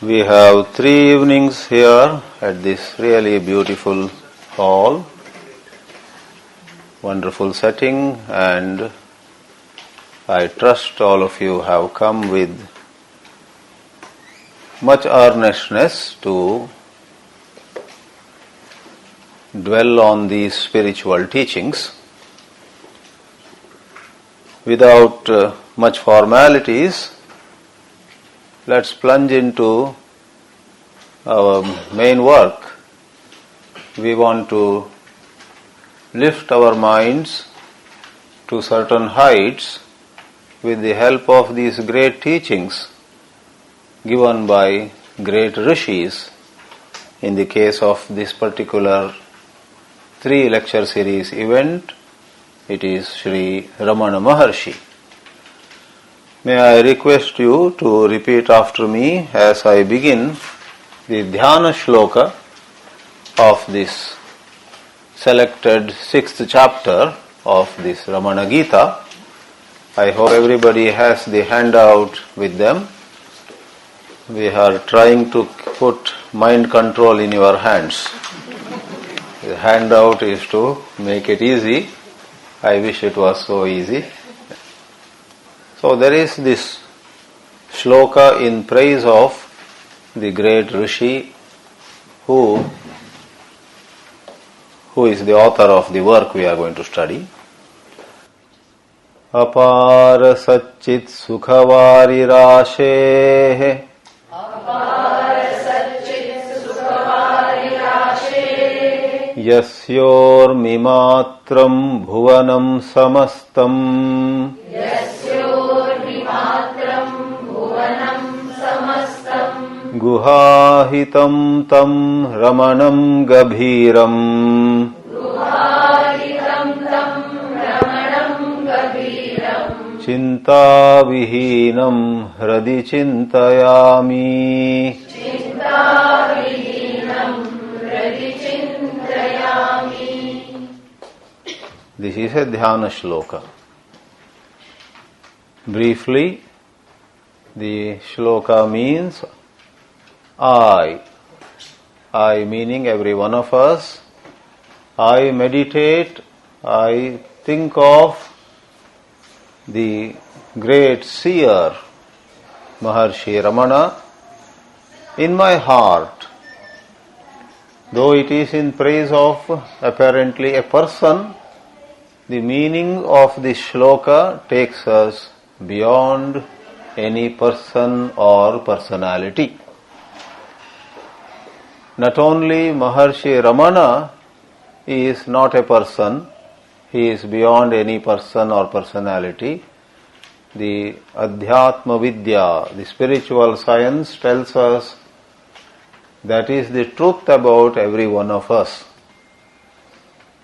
We have 3 evenings here at this really beautiful hall, wonderful setting, and I trust all of you have come with much earnestness to dwell on these spiritual teachings. Without much formalities, let's plunge into our main work. We want to lift our minds to certain heights with the help of these great teachings given by great rishis. In the case of this particular 3 lecture series event, it is Sri Ramana Maharshi. May I request you to repeat after me as I begin the dhyana shloka of this selected 6th chapter of this Ramana Geeta. I hope everybody has the handout with them. We are trying to put mind control in your hands. The handout is to make it easy. I wish it was so easy. So there is this shloka in praise of the great Rishi who is the author of the work we are going to study. Apara satchit sukhavari rashe Yasyor mimatram bhuvanam samastam Guhahitam tam ramanam gabhiram Chinta vihinam hradi chintayami This is a dhyana shloka. Briefly, the shloka means I meaning every one of us, I meditate, I think of the great seer Maharshi Ramana in my heart. Though it is in praise of apparently a person, the meaning of this shloka takes us beyond any person or personality. Not only Maharshi Ramana is not a person, he is beyond any person or personality. The Adhyatma Vidya, the spiritual science, tells us that is the truth about every one of us.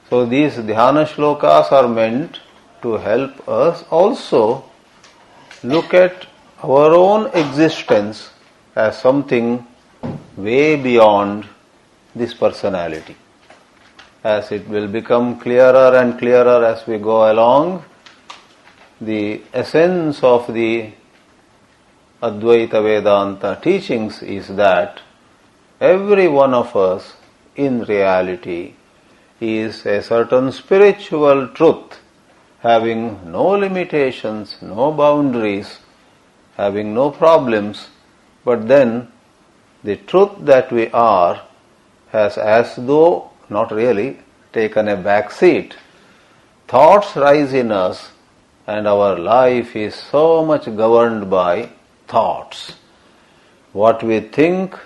So these dhyana shlokas are meant to help us also look at our own existence as something way beyond this personality. As it will become clearer and clearer as we go along, the essence of the Advaita Vedanta teachings is that every one of us in reality is a certain spiritual truth having no limitations, no boundaries, having no problems, but then the truth that we are has as though not really taken a back seat. Thoughts rise in us and our life is so much governed by thoughts. What we think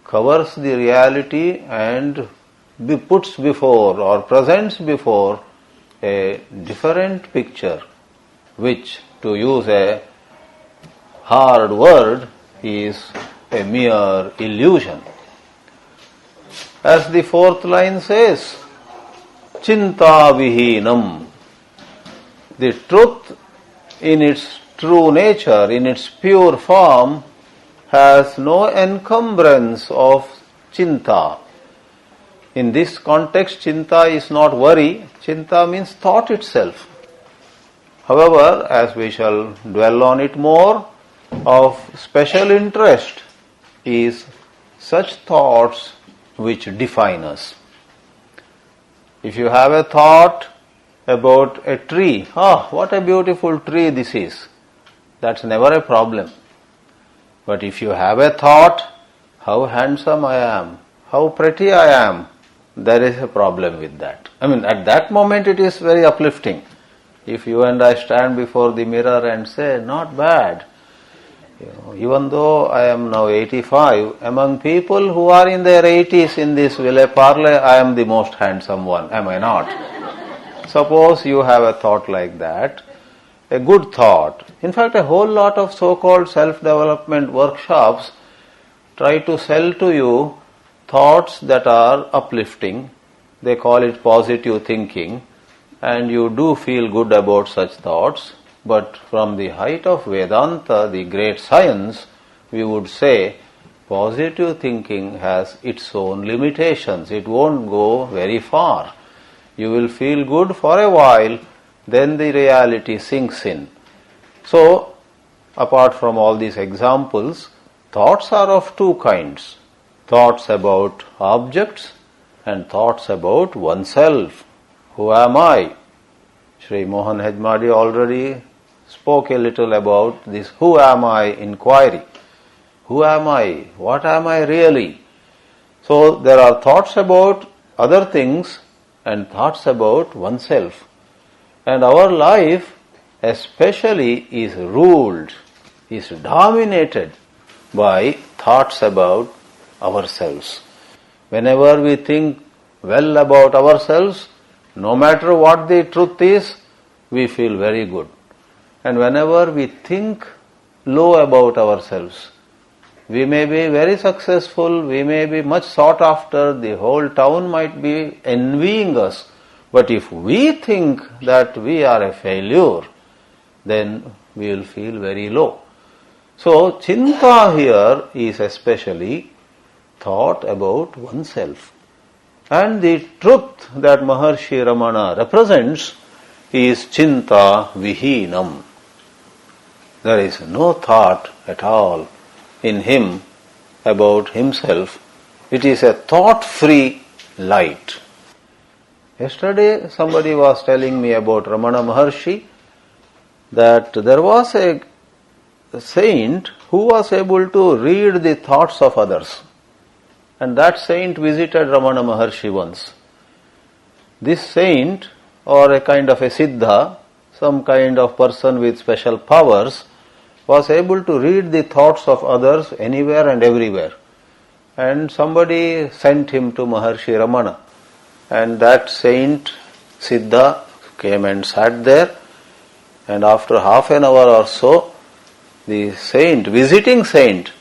covers the reality and puts before or presents before a different picture, which, to use a hard word, is a mere illusion. As the 4th line says, chinta vihinam. The truth in its true nature, in its pure form, has no encumbrance of chinta. In this context, chinta is not worry, chinta means thought itself. However, as we shall dwell on it more, of special interest is such thoughts which define us. If you have a thought about a tree, what a beautiful tree this is, that's never a problem. But if you have a thought, how handsome I am, how pretty I am, there is a problem with that. At that moment it is very uplifting. If you and I stand before the mirror and say, not bad, even though I am now 85, among people who are in their 80s in this village parlor, I am the most handsome one, am I not? Suppose you have a thought like that, a good thought. In fact, a whole lot of so-called self-development workshops try to sell to you thoughts that are uplifting. They call it positive thinking, and you do feel good about such thoughts. But from the height of Vedanta, the great science, we would say positive thinking has its own limitations. It won't go very far. You will feel good for a while, then the reality sinks in. So, apart from all these examples, thoughts are of two kinds. Thoughts about objects and thoughts about oneself. Who am I? Sri Mohan Hejmadi already spoke a little about this who am I inquiry. Who am I? What am I really? So there are thoughts about other things and thoughts about oneself. And our life especially is ruled, is dominated by thoughts about ourselves. Whenever we think well about ourselves, no matter what the truth is, we feel very good. And whenever we think low about ourselves, we may be very successful, we may be much sought after, the whole town might be envying us. But if we think that we are a failure, then we will feel very low. So, chinta here is especially thought about oneself. And the truth that Maharshi Ramana represents is chinta vihinam. There is no thought at all in him about himself. It is a thought-free light. Yesterday somebody was telling me about Ramana Maharshi that there was a saint who was able to read the thoughts of others. And that saint visited Ramana Maharshi once. This saint, or a kind of a siddha, some kind of person with special powers, was able to read the thoughts of others anywhere and everywhere. And somebody sent him to Maharshi Ramana. And that saint, siddha, came and sat there. And after half an hour or so, the saint, visiting saint,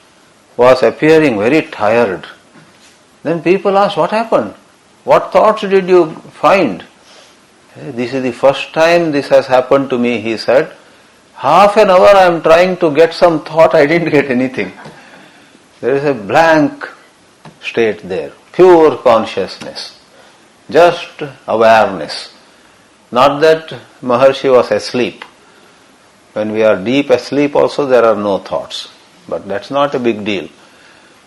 was appearing very tired. Then people asked, what happened? What thoughts did you find? This is the first time this has happened to me, he said. Half an hour I am trying to get some thought, I didn't get anything. There is a blank state there, pure consciousness, just awareness. Not that Maharshi was asleep. When we are deep asleep also there are no thoughts, but that's not a big deal.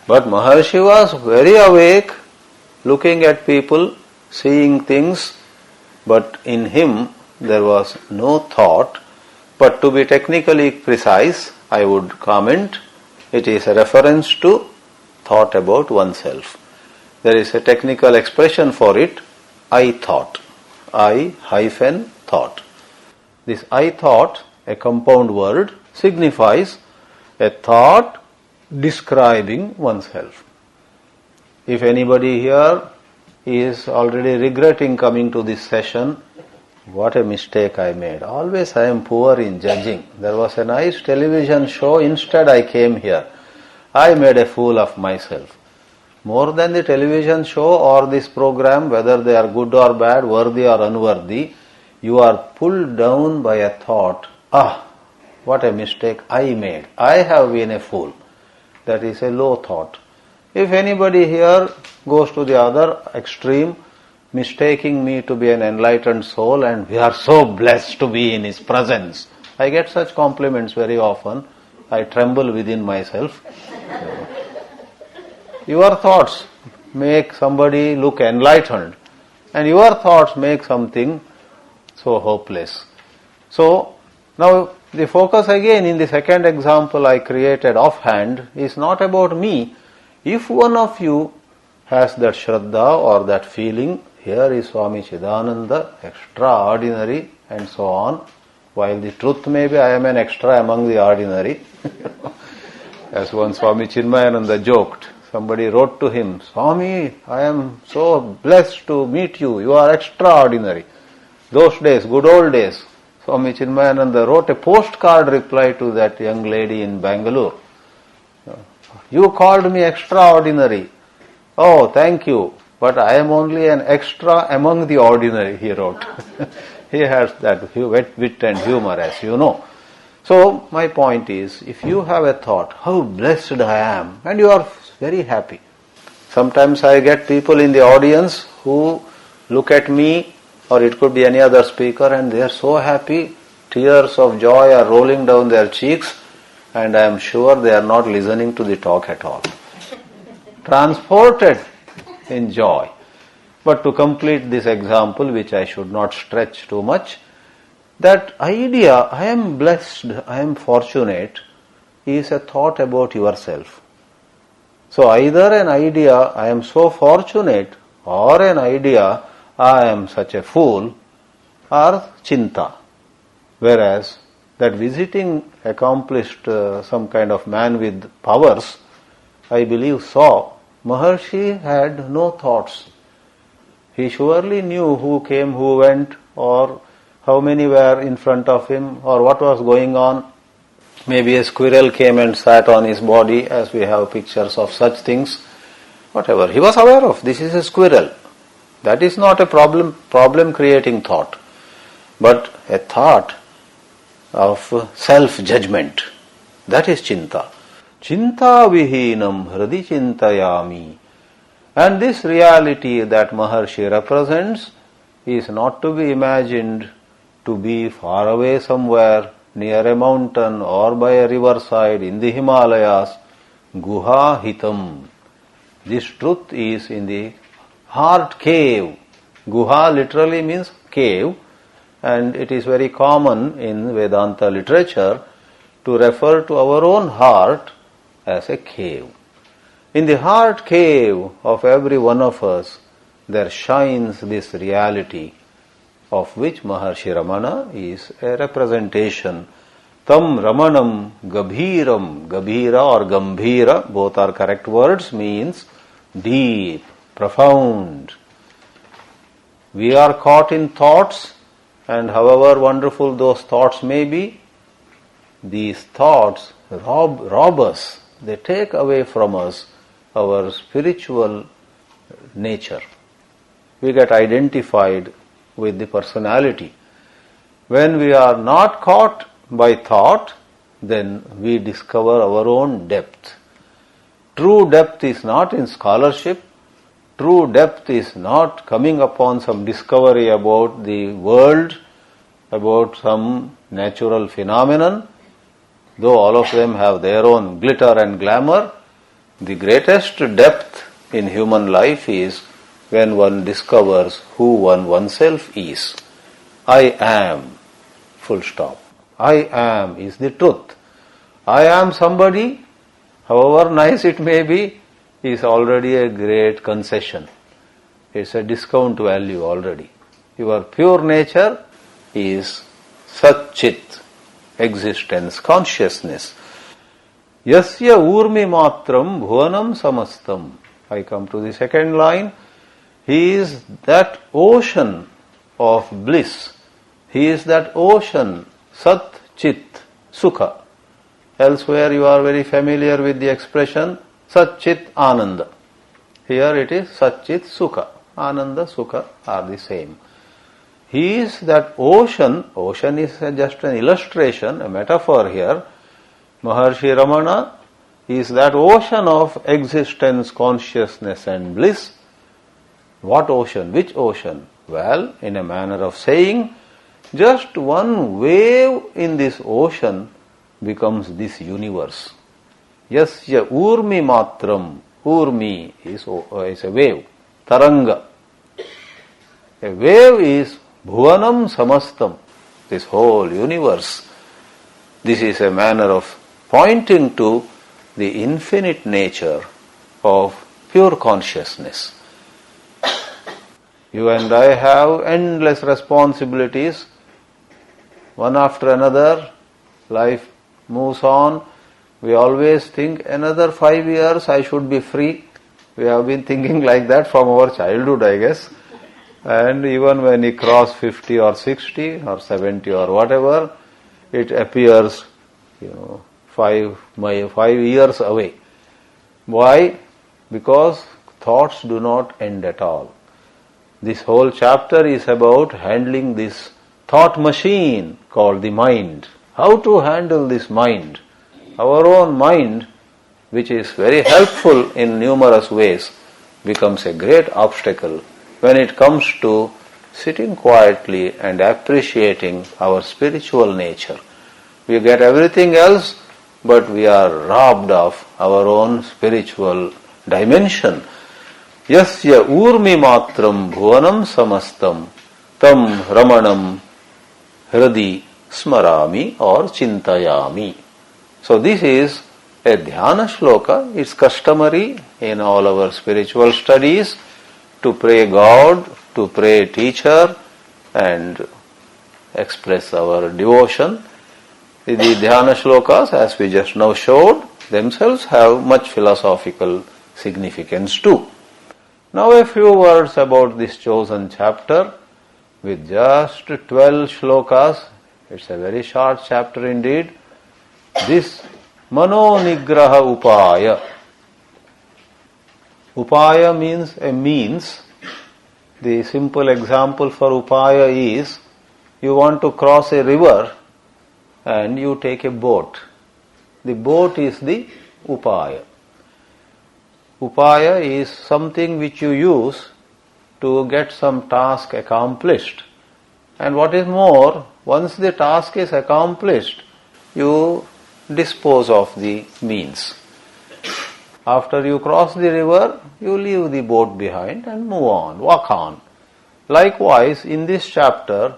But Maharshi was very awake, looking at people, seeing things, but in him there was no thought. But to be technically precise, I would comment, it is a reference to thought about oneself. There is a technical expression for it, I thought. I-thought. This I thought, a compound word, signifies a thought describing oneself. If anybody here is already regretting coming to this session, what a mistake I made. Always I am poor in judging. There was a nice television show, instead I came here. I made a fool of myself. More than the television show or this program, whether they are good or bad, worthy or unworthy, you are pulled down by a thought, what a mistake I made. I have been a fool. That is a low thought. If anybody here goes to the other extreme, mistaking me to be an enlightened soul, and we are so blessed to be in his presence. I get such compliments very often. I tremble within myself. your thoughts make somebody look enlightened, and your thoughts make something so hopeless. So, now the focus again in the second example I created offhand is not about me. If one of you has that Shraddha or that feeling, here is Swami Chidananda, extraordinary, and so on, while the truth may be I am an extra among the ordinary. As one Swami Chinmayananda joked, somebody wrote to him, Swami, I am so blessed to meet you, you are extraordinary. Those days, good old days, Swami Chinmayananda wrote a postcard reply to that young lady in Bangalore. You called me extraordinary. Oh, thank you, but I am only an extra among the ordinary, he wrote. He has that wit and humor, as you know. So, my point is, if you have a thought, how blessed I am, and you are very happy. Sometimes I get people in the audience who look at me, or it could be any other speaker, and they are so happy, tears of joy are rolling down their cheeks, and I am sure they are not listening to the talk at all. Transported in joy. But to complete this example, which I should not stretch too much, that idea, I am blessed, I am fortunate, is a thought about yourself. So either an idea, I am so fortunate, or an idea, I am such a fool, or chinta. Whereas that visiting accomplished some kind of man with powers, I believe saw, Maharshi had no thoughts. He surely knew who came, who went, or how many were in front of him, or what was going on. Maybe a squirrel came and sat on his body, as we have pictures of such things. Whatever. He was aware of, this is a squirrel. That is not a problem-creating thought, but a thought of self-judgment. That is chinta. Chinta vihinam hradi chintayami. And this reality that Maharshi represents is not to be imagined to be far away somewhere near a mountain or by a riverside in the Himalayas. Guha hitam. This truth is in the heart cave. Guha literally means cave, and it is very common in Vedanta literature to refer to our own heart as a cave. In the heart cave of every one of us, there shines this reality of which Maharshi Ramana is a representation. Tam Ramanam Gabhiram, Gabhira or Gambhira, both are correct words, means deep, profound. We are caught in thoughts, and however wonderful those thoughts may be, these thoughts rob us. They take away from us our spiritual nature. We get identified with the personality. When we are not caught by thought, then we discover our own depth. True depth is not in scholarship. True depth is not coming upon some discovery about the world, about some natural phenomenon. Though all of them have their own glitter and glamour, the greatest depth in human life is when one discovers who one oneself is. I am, full stop. I am is the truth. I am somebody, however nice it may be, is already a great concession. It's a discount value already. Your pure nature is Sat-Chit, existence, consciousness. Yasya urmi matram bhuvanam samastam. I come to the second line. He is that ocean of bliss. He is that ocean, Sat, Chit, Sukha. Elsewhere you are very familiar with the expression Sat, Chit, Ananda. Here it is Sat, Chit, Sukha. Ananda, Sukha are the same. He is that ocean. Ocean is just an illustration, a metaphor here. Maharshi Ramana is that ocean of existence, consciousness and bliss. What ocean? Which ocean? Well, in a manner of saying, just one wave in this ocean becomes this universe. Yasya urmi matram. Urmi is a wave. Taranga. A wave is Bhuvanam Samastam. This whole universe. This is a manner of pointing to the infinite nature of pure consciousness. You and I have endless responsibilities. One after another, life moves on. We always think another 5 years I should be free. We have been thinking like that from our childhood, I guess. And even when we cross 50 or 60 or 70 or whatever, it appears, 5 years away. Why? Because thoughts do not end at all. This whole chapter is about handling this thought machine called the mind. How to handle this mind? Our own mind, which is very helpful in numerous ways, becomes a great obstacle when it comes to sitting quietly and appreciating our spiritual nature. We get everything else, but we are robbed of our own spiritual dimension. Yasya urmi matram bhuvanam samastam tam ramanam hradi smarami or chintayami. So this is a dhyana shloka. It's customary in all our spiritual studies to pray God, to pray teacher and express our devotion. The dhyana shlokas, as we just now showed, themselves have much philosophical significance too. Now a few words about this chosen chapter with just 12 shlokas. It's a very short chapter indeed. This mano nigraha upaya. Upaya means a means. The simple example for upaya is you want to cross a river and you take a boat. The boat is the upaya. Upaya is something which you use to get some task accomplished. And what is more, once the task is accomplished, you dispose of the means. After you cross the river, you leave the boat behind and move on, walk on. Likewise, in this chapter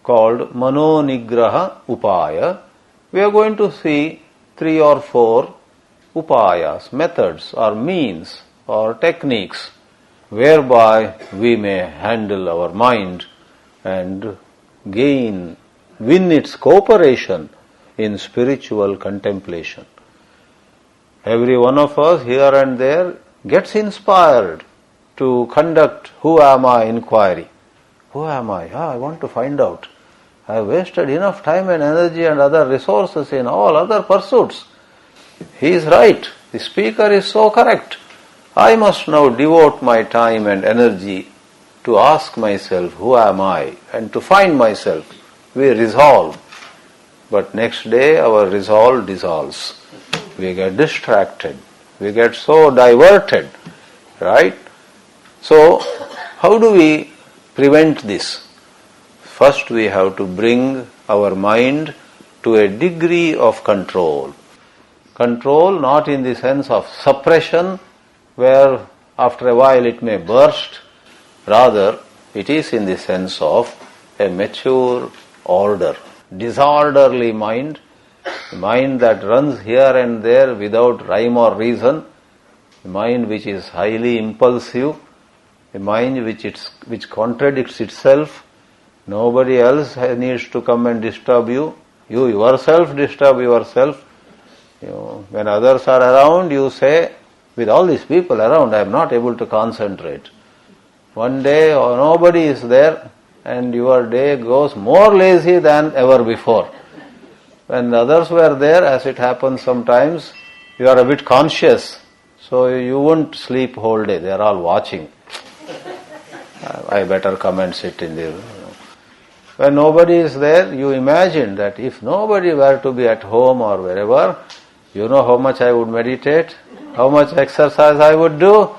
called Mano Nigraha Upaya, we are going to see 3 or 4 upayas, methods or means or techniques whereby we may handle our mind and win its cooperation in spiritual contemplation. Every one of us here and there gets inspired to conduct who am I inquiry. Who am I? I want to find out. I have wasted enough time and energy and other resources in all other pursuits. He is right. The speaker is so correct. I must now devote my time and energy to ask myself, who am I? And to find myself. We resolve. But next day our resolve dissolves. We get distracted. We get so diverted. Right? So, how do we prevent this? First we have to bring our mind to a degree of control. Control not in the sense of suppression, where after a while it may burst. Rather, it is in the sense of a mature order. Disorderly mind, a mind that runs here and there without rhyme or reason, a mind which is highly impulsive, a mind which contradicts itself. Nobody else needs to come and disturb you. You yourself disturb yourself. When others are around, you say, with all these people around, I am not able to concentrate. One day nobody is there and your day goes more lazy than ever before. When the others were there, as it happens sometimes, you are a bit conscious, so you won't sleep whole day. They are all watching. I better come and sit in the... When nobody is there, you imagine that if nobody were to be at home or wherever, you know how much I would meditate, how much exercise I would do,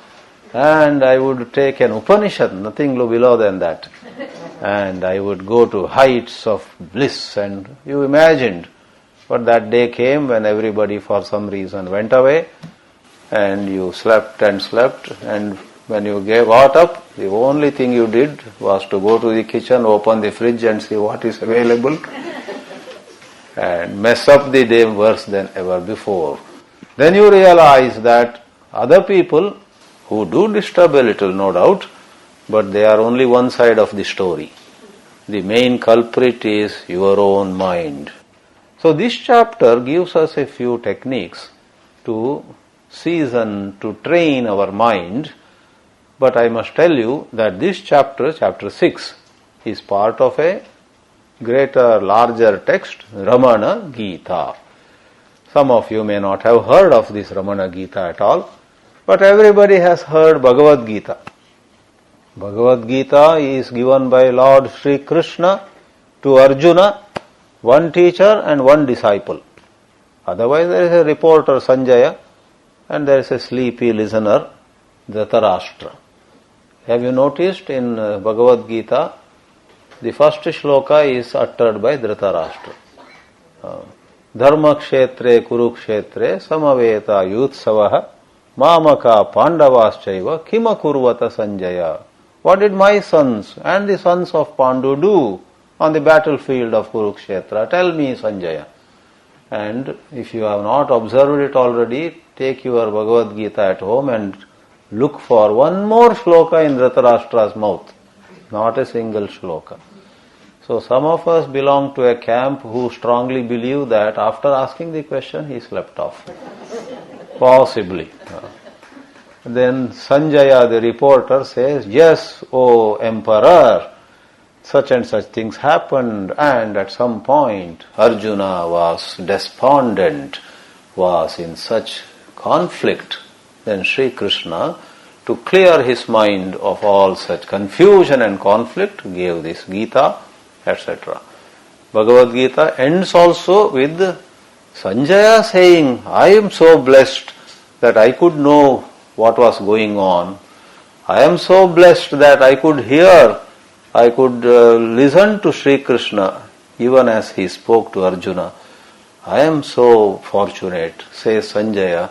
and I would take an Upanishad, nothing below than that. And I would go to heights of bliss, and you imagined. But that day came when everybody for some reason went away. and you slept and slept, and when you got up, the only thing you did was to go to the kitchen, open the fridge and see what is available and mess up the day worse than ever before. Then you realize that other people who do disturb a little, no doubt, but they are only one side of the story. The main culprit is your own mind. So this chapter gives us a few techniques to season, to train our mind. But I must tell you that this chapter, chapter 6, is part of a greater, larger text, Ramana Geeta. Some of you may not have heard of this Ramana Geeta at all, but everybody has heard Bhagavad Gita. Bhagavad Gita is given by Lord Sri Krishna to Arjuna, one teacher and one disciple. Otherwise there is a reporter Sanjaya and there is a sleepy listener Dhritarashtra. Have you noticed in Bhagavad Gita, the first shloka is uttered by Dhritarashtra. Dharma kshetre kurukshetre samaveta yutsavaha mamaka pandavaschaiva kima kurvata Sanjaya. What did my sons and the sons of Pandu do on the battlefield of Kurukshetra? Tell me, Sanjaya. And if you have not observed it already, take your Bhagavad Gita at home and look for one more shloka in Dhritarashtra's mouth. Not a single shloka. So some of us belong to a camp who strongly believe that after asking the question, he slept off. Possibly. Then Sanjaya, the reporter, says, yes, O emperor, such and such things happened, and at some point Arjuna was despondent, was in such conflict. Then Sri Krishna, to clear his mind of all such confusion and conflict, gave this Gita, etc. Bhagavad Gita ends also with Sanjaya saying, I am so blessed that I could know what was going on. I am so blessed that I could hear, I could listen to Sri Krishna even as he spoke to Arjuna. I am so fortunate, says Sanjaya.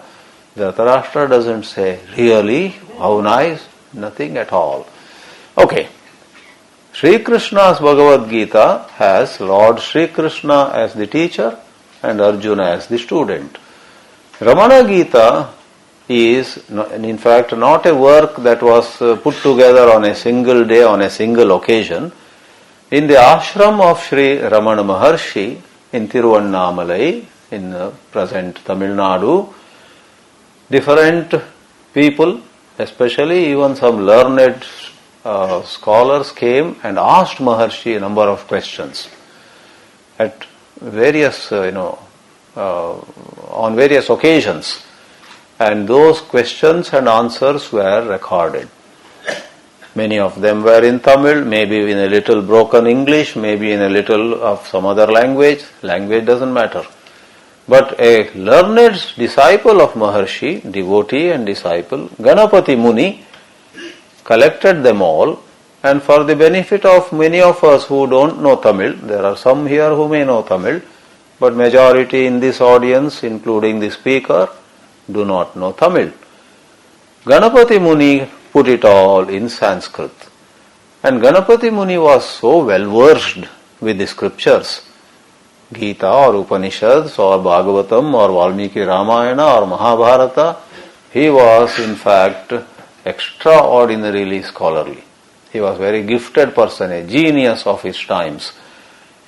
Dhritarashtra doesn't say, really? How nice? Nothing at all. Okay. Sri Krishna's Bhagavad Gita has Lord Sri Krishna as the teacher and Arjuna as the student. Ramana Geeta is in fact not a work that was put together on a single day, on a single occasion. In the ashram of Sri Ramana Maharshi in Tiruvannamalai, in present Tamil Nadu, different people, especially even some learned scholars, came and asked Maharshi a number of questions at various, on various occasions. And those questions and answers were recorded. Many of them were in Tamil, maybe in a little broken English, maybe in a little of some other language. Language doesn't matter. But a learned disciple of Maharshi, devotee and disciple, Ganapati Muni, collected them all, and for the benefit of many of us who don't know Tamil, there are some here who may know Tamil, but majority in this audience, including the speaker, do not know Tamil. Ganapati Muni put it all in Sanskrit. And Ganapati Muni was so well versed with the scriptures, Gita or Upanishads or Bhagavatam or Valmiki Ramayana or Mahabharata, he was in fact extraordinarily scholarly. He was a very gifted person, a genius of his times.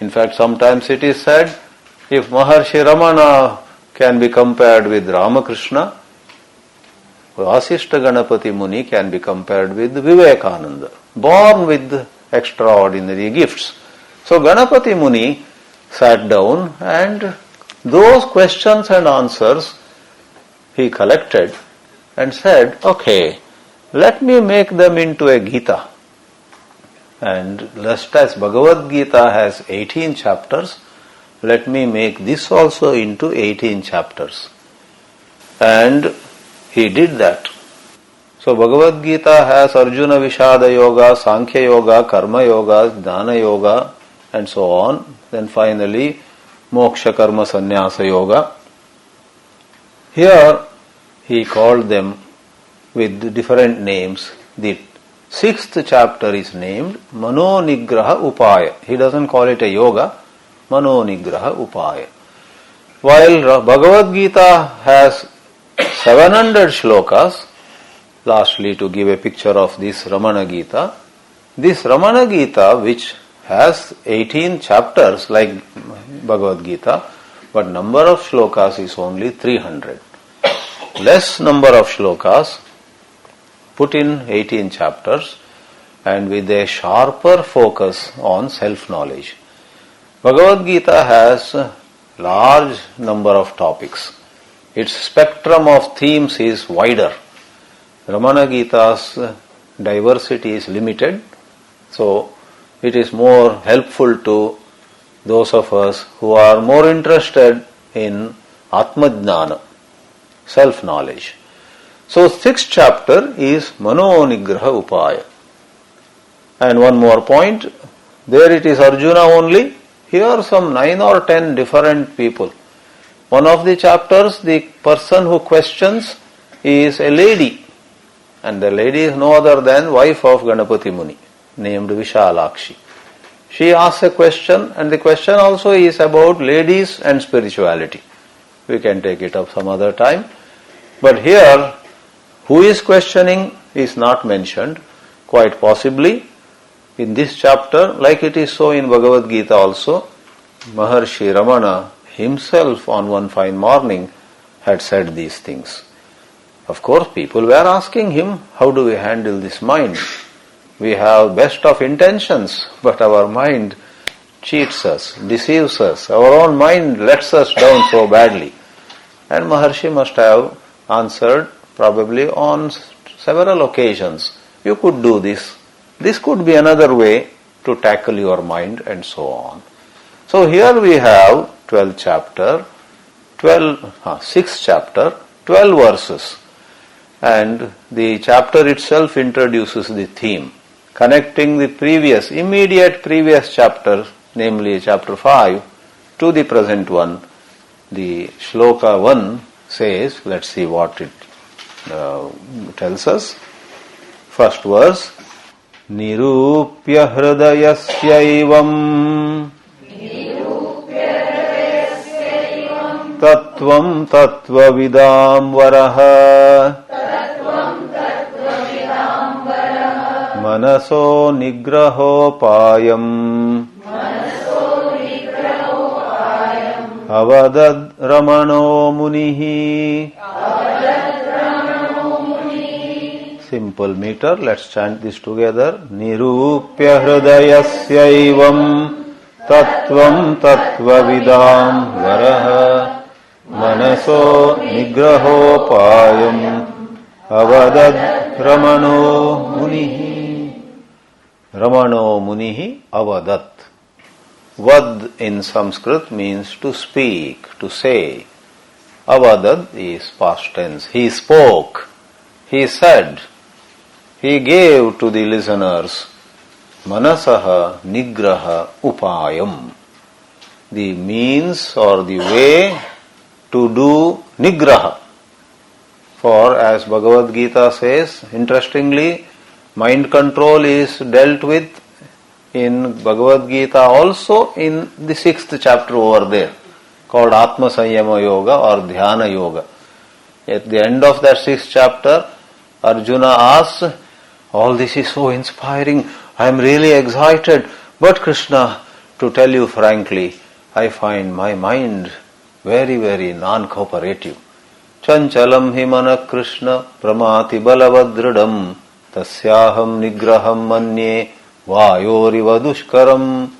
In fact, sometimes it is said, if Maharshi Ramana can be compared with Ramakrishna, Vasishta Ganapati Muni can be compared with Vivekananda, born with extraordinary gifts. So Ganapati Muni sat down and those questions and answers he collected and said, okay, let me make them into a Gita. And just as Bhagavad Gita has 18 chapters, let me make this also into 18 chapters. And he did that. So Bhagavad Gita has Arjuna Vishada Yoga, Sankhya Yoga, Karma Yoga, Dhyana Yoga, and so on. Then finally, Moksha Karma Sannyasa Yoga. Here, he called them with different names. The 6th chapter is named Mano Nigraha Upaya. He doesn't call it a yoga, Mano Nigraha Upaya. While Bhagavad Gita has 700 shlokas, lastly to give a picture of this Ramana Geeta, which has 18 chapters like Bhagavad Gita, but number of shlokas is only 300. Less number of shlokas put in 18 chapters and with a sharper focus on self-knowledge. Bhagavad Gita has a large number of topics. Its spectrum of themes is wider. Ramana Gita's diversity is limited, so it is more helpful to those of us who are more interested in Atmajnana, self-knowledge. So 6th chapter is Mano Nigraha Upaya. And one more point, there it is Arjuna only, here some 9 or 10 different people. One of the chapters, the person who questions is a lady, and the lady is no other than wife of Ganapati Muni, named Vishalakshi. She asks a question, and the question also is about ladies and spirituality. We can take it up some other time. But here, who is questioning is not mentioned. Quite possibly, in this chapter, like it is so in Bhagavad Gita also, Maharshi Ramana himself on one fine morning had said these things. Of course, people were asking him, how do we handle this mind? We have best of intentions, but our mind cheats us, deceives us. Our own mind lets us down so badly. And Maharshi must have answered probably on several occasions, you could do this. This could be another way to tackle your mind and so on. So here we have 6th chapter, 12 verses. And the chapter itself introduces the theme, connecting the immediate previous chapter, namely chapter 5, to the present one. The shloka 1 says, let's see what it tells us. First verse, Nirupya hridayasyavam Tattvam tattvavidam varaha Manaso nigrahopayam Avadad Ramano Munihi. Simple meter, let's chant this together. Nirupya hridayasyavam Tattvam tattvavidam varaha Manaso nigrahopayam Avadad Ramano Munihi. Ramano Munihi Avadat. Vad in Sanskrit means to speak, to say. Avadad is past tense. He spoke, he said, he gave to the listeners Manasaha Nigraha Upayam, the means or the way to do Nigraha. For as Bhagavad Gita says, interestingly, mind control is dealt with in Bhagavad Gita also in the 6th chapter over there, called Atma Sanyama Yoga or Dhyana Yoga. At the end of that 6th chapter, Arjuna asks, all this is so inspiring, I am really excited, but Krishna, to tell you frankly, I find my mind very, very non-cooperative. Chanchalam himana Krishna pramati balavadridam tasyaham nigraham manye vayoriva dushkaram.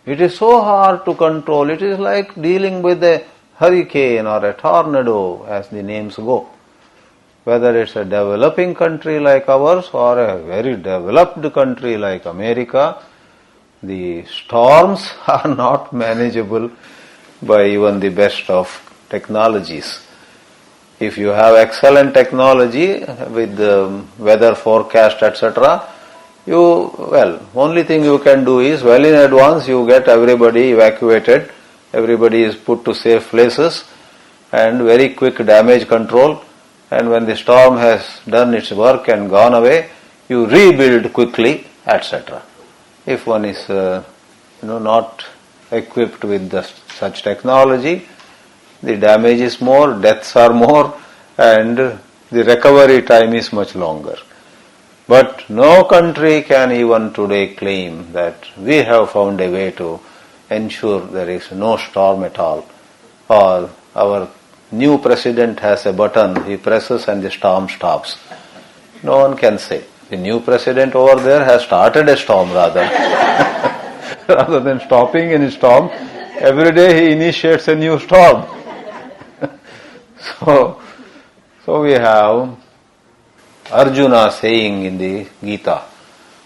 It is so hard to control. It is like dealing with a hurricane or a tornado, as the names go. Whether it's a developing country like ours or a very developed country like America, the storms are not manageable by even the best of technologies. If you have excellent technology with the weather forecast, etc., only thing you can do is, well in advance you get everybody evacuated, everybody is put to safe places, and very quick damage control, and when the storm has done its work and gone away, you rebuild quickly, etc. If one is not equipped with such technology, the damage is more, deaths are more, and the recovery time is much longer. But no country can even today claim that we have found a way to ensure there is no storm at all, or our new president has a button, he presses and the storm stops. No one can say. The new president over there has started a storm rather. Rather than stopping any storm, every day he initiates a new storm. So we have Arjuna saying in the Gita,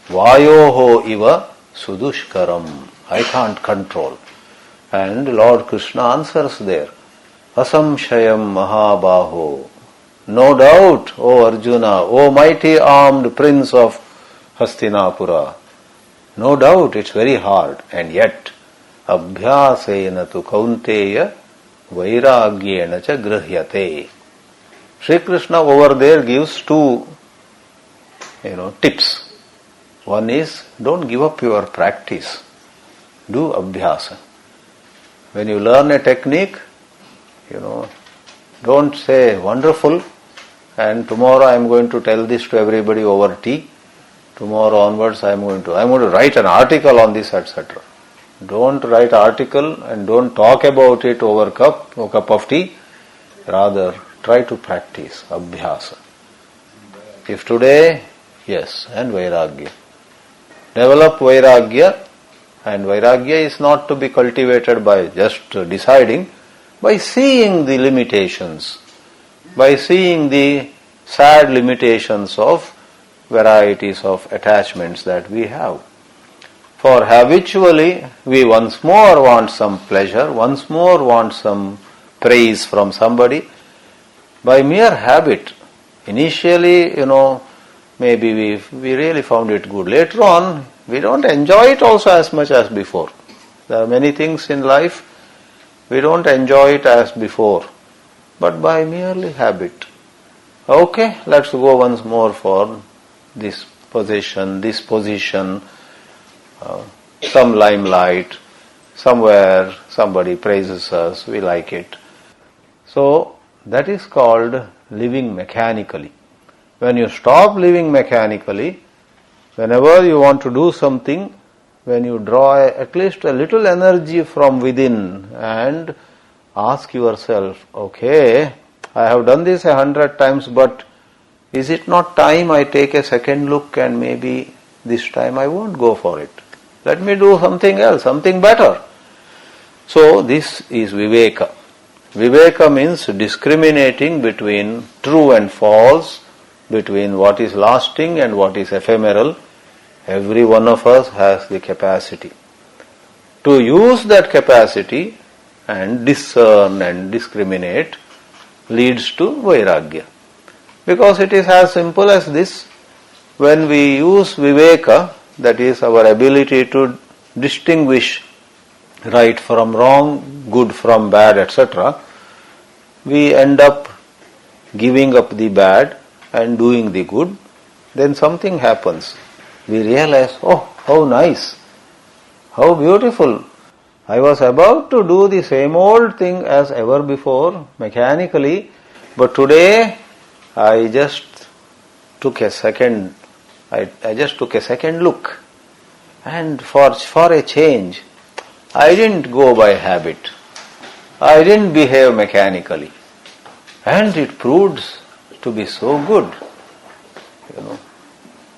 Vayoho iva sudushkaram, I can't control. And Lord Krishna answers there, Asamshayam Mahabaho, no doubt, O Arjuna, O mighty armed prince of Hastinapura, no doubt it's very hard, and yet, Abhyasena tu kaunteya vairagyena cha grihyate. Sri Krishna over there gives two tips. One is, don't give up your practice. Do abhyasa. When you learn a technique, don't say wonderful and tomorrow I am going to tell this to everybody over tea. Tomorrow onwards I am going to write an article on this, etc. Don't write article and don't talk about it over a cup of tea. Rather, try to practice abhyasa. If today, yes, and vairagya. Develop vairagya, and vairagya is not to be cultivated by just deciding, by seeing the limitations, by seeing the sad limitations of varieties of attachments that we have. For habitually, we once more want some pleasure, once more want some praise from somebody. By mere habit, initially, maybe we really found it good. Later on, we don't enjoy it also as much as before. There are many things in life, we don't enjoy it as before, but by merely habit. Okay, let's go once more for this position, some limelight, somewhere somebody praises us, we like it. So, that is called living mechanically. When you stop living mechanically, whenever you want to do something, when you draw at least a little energy from within and ask yourself, okay, I have done this 100 times, but is it not time I take a second look and maybe this time I won't go for it. Let me do something else, something better. So this is viveka. Viveka means discriminating between true and false, between what is lasting and what is ephemeral. Every one of us has the capacity to use that capacity and discern and discriminate leads to vairagya. Because it is as simple as this. When we use viveka, that is our ability to distinguish right from wrong, good from bad, etc., we end up giving up the bad and doing the good. Then something happens. We realize, oh, how nice, how beautiful. I was about to do the same old thing as ever before, mechanically, but today I just took a second look, and for a change, I didn't go by habit. I didn't behave mechanically. And it proves to be so good.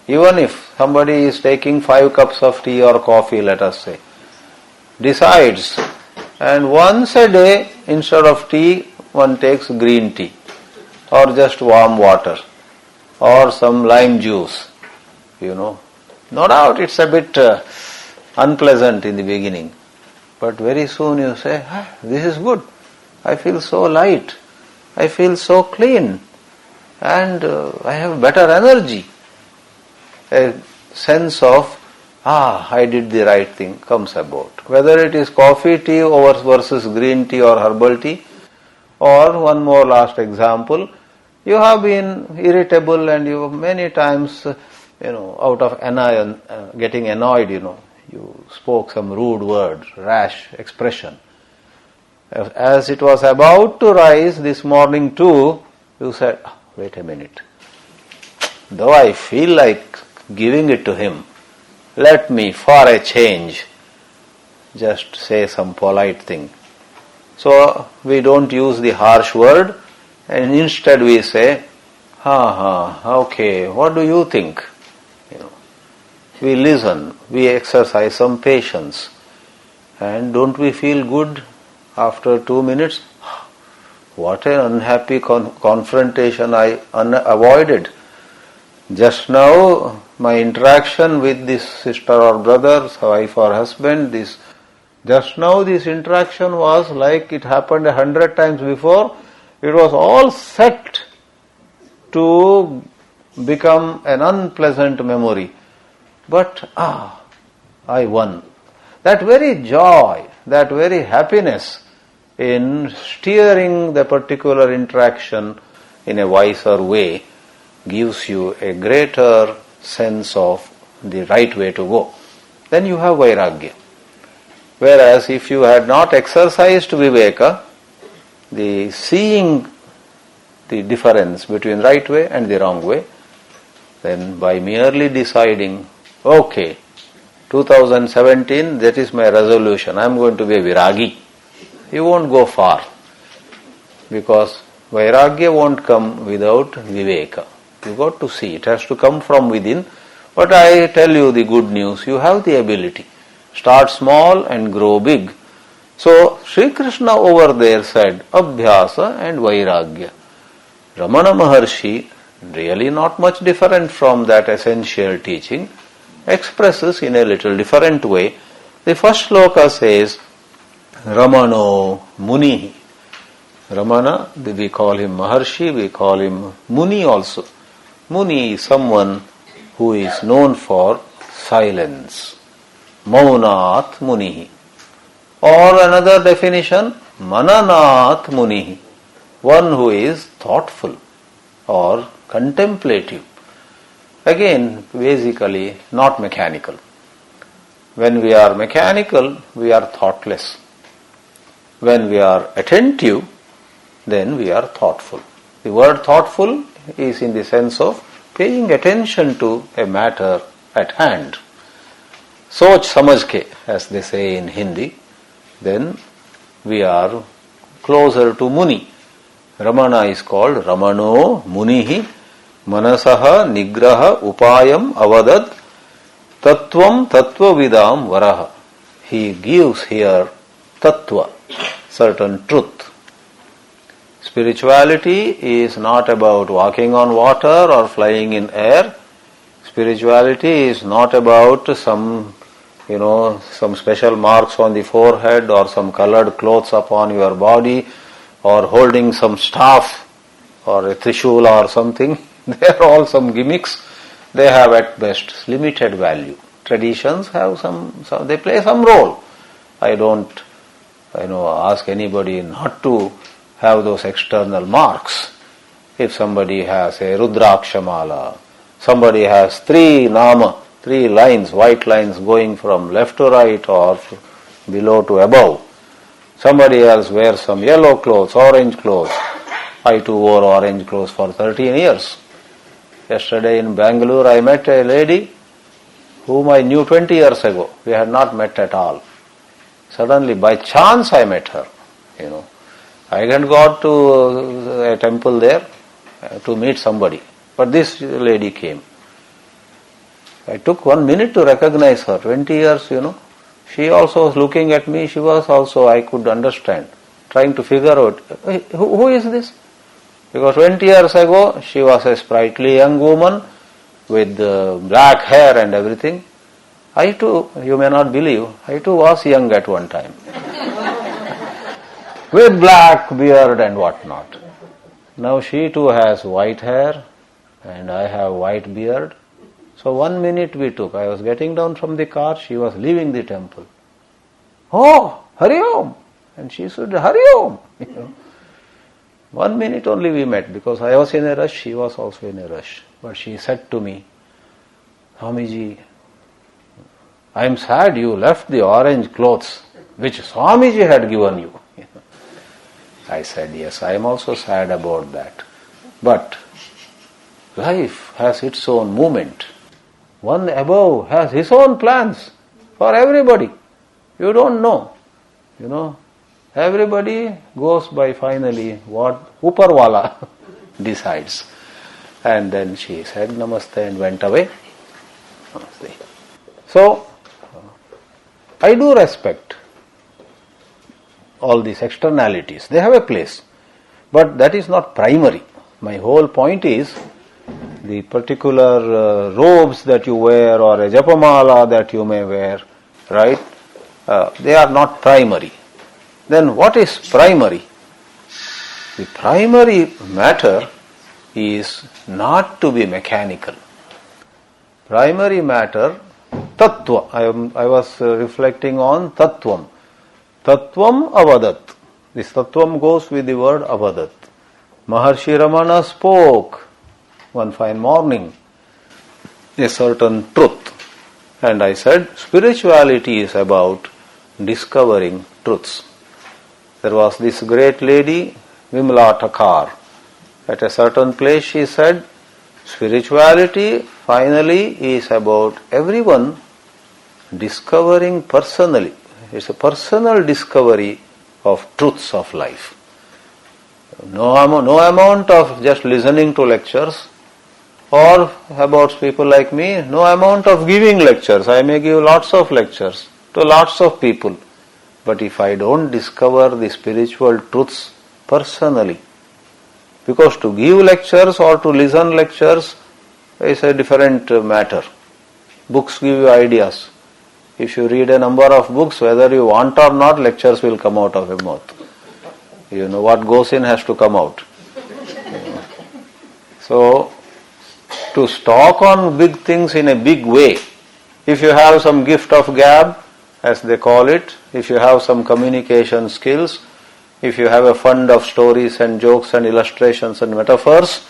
Even if somebody is taking 5 cups of tea or coffee, let us say, decides, and once a day, instead of tea, one takes green tea, or just warm water, or some lime juice, No doubt it's a bit unpleasant in the beginning, but very soon you say, this is good. I feel so light. I feel so clean. And I have better energy. A sense of, I did the right thing comes about. Whether it is coffee tea versus green tea or herbal tea, or one more last example, You have been irritable and you many times, out of getting annoyed, you spoke some rude word, rash expression. As it was about to rise this morning too, you said, wait a minute. Though I feel like giving it to him, let me, for a change, just say some polite thing. So we don't use the harsh word, and instead we say, okay, what do you think? We listen, we exercise some patience, and don't we feel good after 2 minutes? What an unhappy confrontation I avoided. Just now, my interaction with this sister or brother, wife or husband, just now this interaction was like it happened 100 times before. It was all set to become an unpleasant memory. But, I won. That very joy, that very happiness in steering the particular interaction in a wiser way gives you a greater sense of the right way to go. Then you have vairagya. Whereas if you had not exercised viveka, the seeing the difference between right way and the wrong way, then by merely deciding, okay, 2017, that is my resolution, I am going to be a viragi, you won't go far, because vairagya won't come without viveka. You got to see, it has to come from within. But I tell you the good news, you have the ability. Start small and grow big. So Sri Krishna over there said Abhyasa and Vairagya. Ramana Maharshi, really not much different from that essential teaching, expresses in a little different way. The first sloka says Ramano Muni. Ramana, we call him Maharshi, we call him Muni also. Muni is someone who is known for silence. Maunat Munihi. Or another definition, Mananat Munihi. One who is thoughtful or contemplative. Again, basically not mechanical. When we are mechanical, we are thoughtless. When we are attentive, then we are thoughtful. The word thoughtful is in the sense of paying attention to a matter at hand. Soch samajh ke, as they say in Hindi, then we are closer to Muni. Ramana is called Ramano Munihi Manasaha Nigraha Upayam Avadad Tattvam Tattvavidam Varaha. He gives here Tattva, certain truth. Spirituality is not about walking on water or flying in air. Spirituality is not about some special marks on the forehead or some colored clothes upon your body or holding some staff or a trishula or something. They are all some gimmicks. They have at best limited value. Traditions have they play some role. I don't, ask anybody not to have those external marks. If somebody has a Rudraksha mala, somebody has three lines, white lines going from left to right or below to above. Somebody else wears some yellow clothes, orange clothes. I too wore orange clothes for 13 years. Yesterday in Bangalore I met a lady whom I knew 20 years ago. We had not met at all. Suddenly by chance I met her. I had gone to a temple there to meet somebody. But this lady came. I took 1 minute to recognize her. 20 years, She also was looking at me. She was also, I could understand, trying to figure out, who is this? Because 20 years ago, she was a sprightly young woman with black hair and everything. I too, you may not believe, I too was young at one time. With black beard and whatnot. Now she too has white hair and I have white beard. So 1 minute we took. I was getting down from the car, she was leaving the temple. Oh, Hari Om! And she said, Hari Om! 1 minute only we met, because I was in a rush, she was also in a rush. But she said to me, Swami Ji, I am sad you left the orange clothes which Swami Ji had given you. I said, yes, I am also sad about that. But life has its own movement. One above has his own plans for everybody. You don't know. Everybody goes by finally what Uparwala decides. And then she said namaste and went away. Namaste. So, I do respect all these externalities. They have a place. But that is not primary. My whole point is, the particular robes that you wear or a japamala that you may wear, right? They are not primary. Then what is primary? The primary matter is not to be mechanical. Primary matter, tattva. I was reflecting on tattvam. Tattvam avadat. This tattvam goes with the word avadat. Maharshi Ramana spoke one fine morning a certain truth. And I said, spirituality is about discovering truths. There was this great lady, Vimala Thakur. At a certain place she said, spirituality finally is about everyone discovering personally. It's a personal discovery of truths of life. No amount of just listening to lectures, or about people like me, no amount of giving lectures. I may give lots of lectures to lots of people. But if I don't discover the spiritual truths personally, because to give lectures or to listen lectures is a different matter. Books give you ideas. If you read a number of books, whether you want or not, lectures will come out of your mouth. What goes in has to come out. So, to stock on big things in a big way, if you have some gift of gab, as they call it, if you have some communication skills, if you have a fund of stories and jokes and illustrations and metaphors,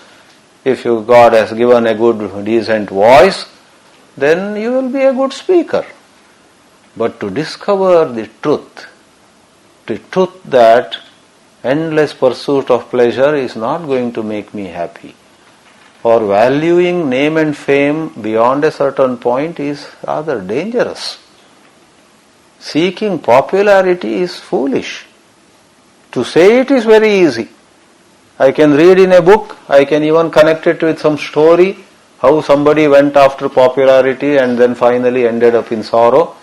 if God has given a good, decent voice, then you will be a good speaker. But to discover the truth that endless pursuit of pleasure is not going to make me happy, or valuing name and fame beyond a certain point is rather dangerous. Seeking popularity is foolish. To say it is very easy. I can read in a book, I can even connect it with some story, how somebody went after popularity and then finally ended up in sorrow.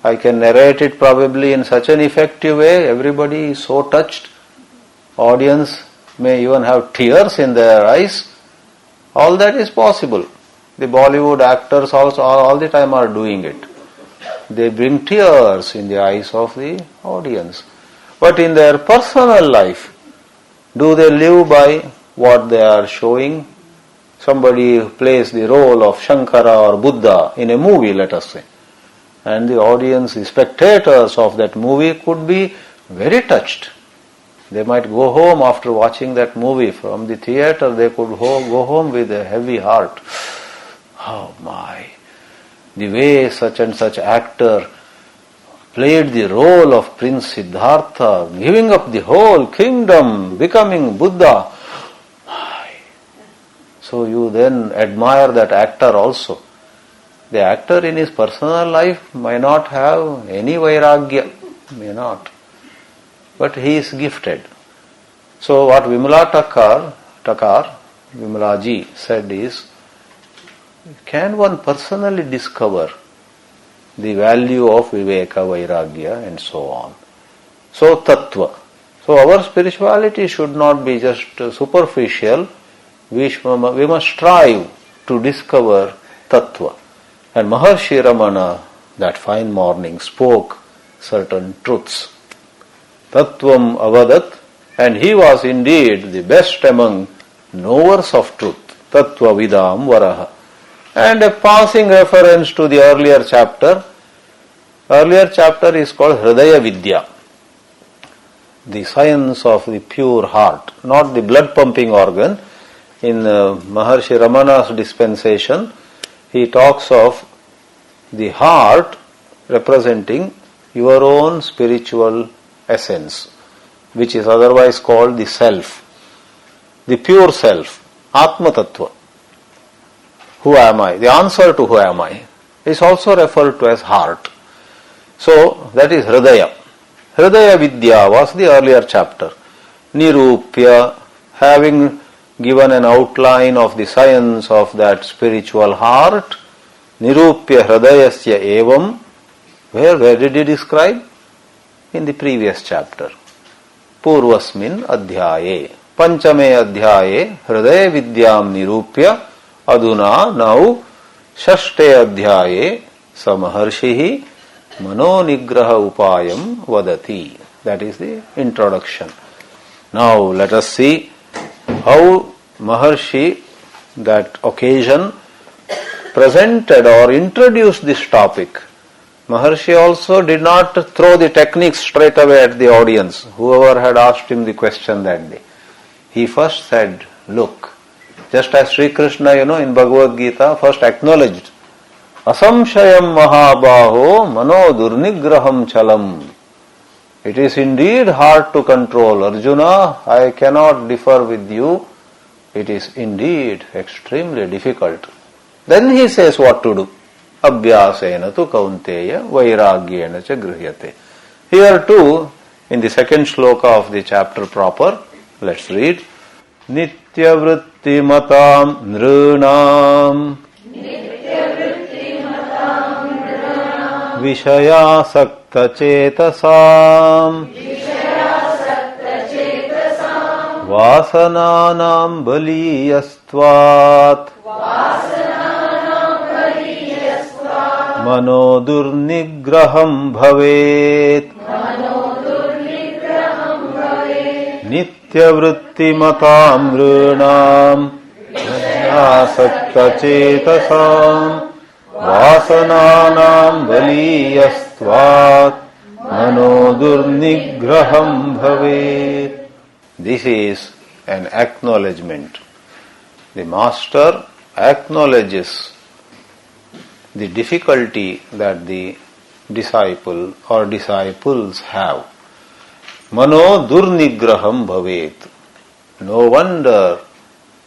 I can narrate it probably in such an effective way, everybody is so touched. Audience may even have tears in their eyes. All that is possible. The Bollywood actors also all the time are doing it. They bring tears in the eyes of the audience. But in their personal life, do they live by what they are showing? Somebody plays the role of Shankara or Buddha in a movie, let us say. And the audience, the spectators of that movie could be very touched. They might go home after watching that movie from the theater, they could go home with a heavy heart. Oh my, the way such and such actor played the role of Prince Siddhartha, giving up the whole kingdom, becoming Buddha. So you then admire that actor also. The actor in his personal life may not have any vairagya, may not. But he is gifted. So what Vimala Thakur, Vimala Ji said is, can one personally discover the value of viveka, vairagya and so on. So tattva. So our spirituality should not be just superficial. We must strive to discover tattva. And Maharshi Ramana that fine morning spoke certain truths. Tattvam avadat, and he was indeed the best among knowers of truth. Tattva vidam varaha. And a passing reference to the earlier chapter. Earlier chapter is called Hridaya Vidya. the science of the pure heart, not the blood pumping organ. In Maharshi Ramana's dispensation, he talks of the heart representing your own spiritual essence, which is otherwise called the self, the pure self, Atma Tattva. Who am I? The answer to who am I is also referred to as heart. So that is Hridaya. Hridaya Vidya was the earlier chapter. Nirupya, having given an outline of the science of that spiritual heart, Nirupya Hridayasya Evam, where did he describe? In the previous chapter. Purvasmin Adhyaye. Panchame Adhyaye Hridaya Vidyam Nirupya Aduna now Shashte Adhyaye Samaharshihi Mano Nigraha Upayam Vadati. That is the introduction. Now let us see how Maharshi, that occasion, presented or introduced this topic. Maharshi also did not throw the techniques straight away at the audience, whoever had asked him the question that day. He first said, look, just as Sri Krishna, in Bhagavad Gita, first acknowledged, Asamshayam Mahabaho Mano Durnigraham Chalam. It is indeed hard to control. Arjuna, I cannot differ with you. It is indeed extremely difficult. Then he says what to do. Abhyasena tu kaunteya vairagyena cha grihyate. Here too, in the second shloka of the chapter proper, let's read. Nitya vritti matam nrunam Vishaya sakta chetasam Vasananam baliyastvat Mano durnigraham bhavet Nitya vritti matam nrunam Asakta chetasam Vasananam baliyastvat Mano durnigraham bhavet. This is an acknowledgement. The master acknowledges the difficulty that the disciple or disciples have. Mano durnigraham bhavet. No wonder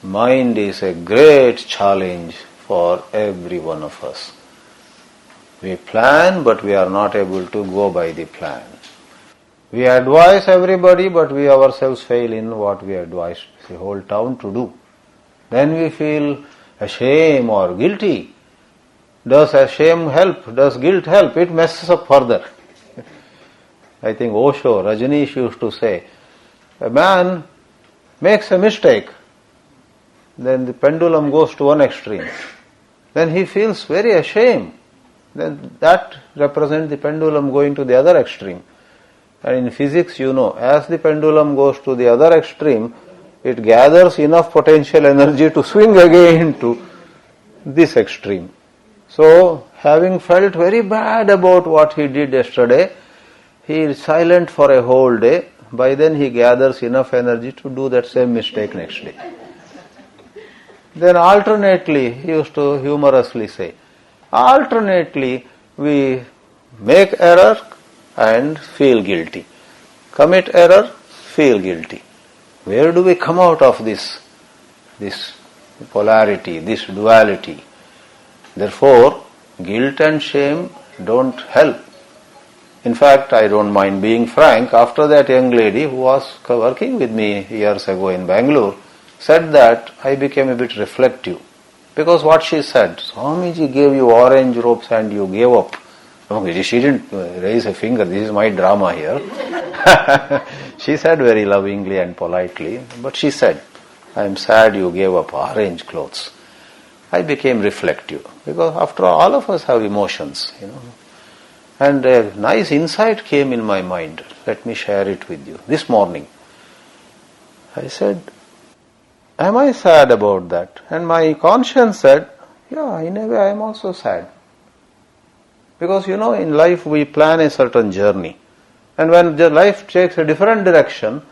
mind is a great challenge for every one of us. We plan, but we are not able to go by the plan. We advise everybody, but we ourselves fail in what we advise the whole town to do. Then we feel ashamed or guilty. Does shame help? Does guilt help? It messes up further. I think Osho, Rajneesh used to say, a man makes a mistake, then the pendulum goes to one extreme. Then he feels very ashamed. Then that represents the pendulum going to the other extreme. And in physics, as the pendulum goes to the other extreme, it gathers enough potential energy to swing again to this extreme. So, having felt very bad about what he did yesterday, he is silent for a whole day. By then he gathers enough energy to do that same mistake next day. Then alternately, he used to humorously say, alternately we make error and feel guilty. Commit error, feel guilty. Where do we come out of this polarity, this duality? Therefore, guilt and shame don't help. In fact, I don't mind being frank, after that young lady who was working with me years ago in Bangalore said that, I became a bit reflective. Because what she said, Swami Ji gave you orange ropes and you gave up. Okay, she didn't raise a finger, this is my drama here. She said very lovingly and politely, but she said, I am sad you gave up orange clothes. I became reflective, because after all of us have emotions, And a nice insight came in my mind. Let me share it with you. This morning, I said, am I sad about that? And my conscience said, yeah, in a way I am also sad. Because in life we plan a certain journey. And when the life takes a different direction,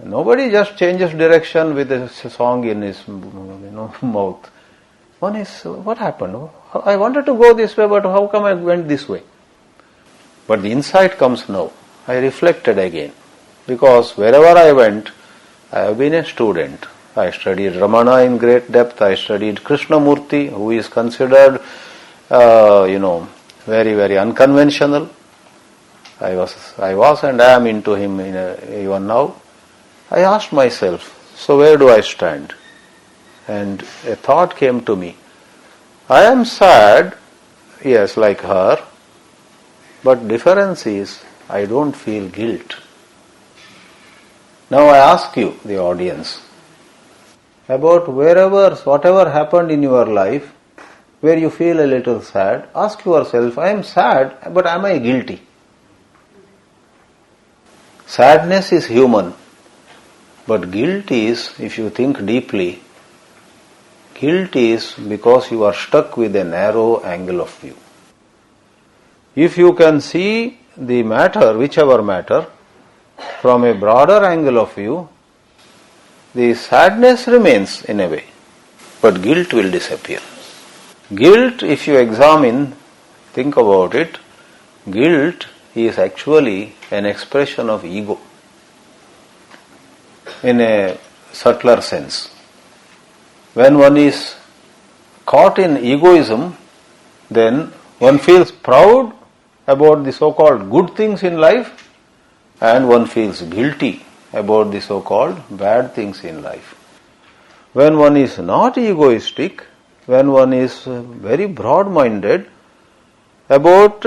nobody just changes direction with a song in his mouth. One is, what happened? I wanted to go this way, but how come I went this way? But the insight comes now. I reflected again. Because wherever I went, I have been a student. I studied Ramana in great depth. I studied Krishnamurti, who is considered, very, very unconventional. I was and I am into him even now. I asked myself, so where do I stand? And a thought came to me. I am sad, yes, like her, but difference is I don't feel guilt. Now I ask you, the audience, about whatever happened in your life, where you feel a little sad, ask yourself, I am sad, but am I guilty? Sadness is human, but guilt is, if you think deeply, guilt is because you are stuck with a narrow angle of view. If you can see the matter, whichever matter, from a broader angle of view, the sadness remains in a way, but guilt will disappear. Guilt, if you examine, think about it, guilt is actually an expression of ego in a subtler sense. When one is caught in egoism, then one feels proud about the so-called good things in life and one feels guilty about the so-called bad things in life. When one is not egoistic, when one is very broad-minded about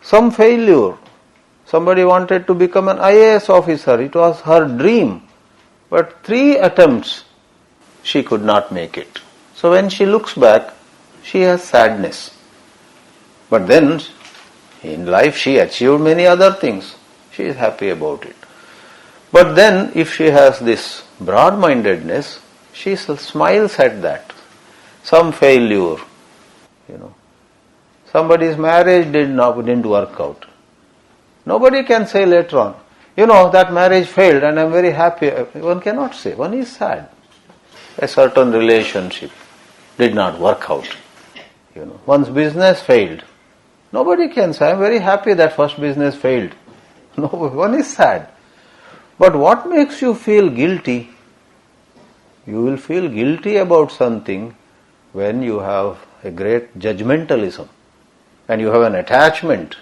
some failure, somebody wanted to become an IAS officer, it was her dream, but 3 attempts she could not make it. So when she looks back, she has sadness. But then in life she achieved many other things. She is happy about it. But then if she has this broad-mindedness, she smiles at that. Some failure, somebody's marriage didn't work out. Nobody can say later on, that marriage failed and I'm very happy. One cannot say. One is sad. A certain relationship did not work out. One's business failed. Nobody can say, I'm very happy that first business failed. No, one is sad. But what makes you feel guilty? You will feel guilty about something when you have a great judgmentalism and you have an attachment.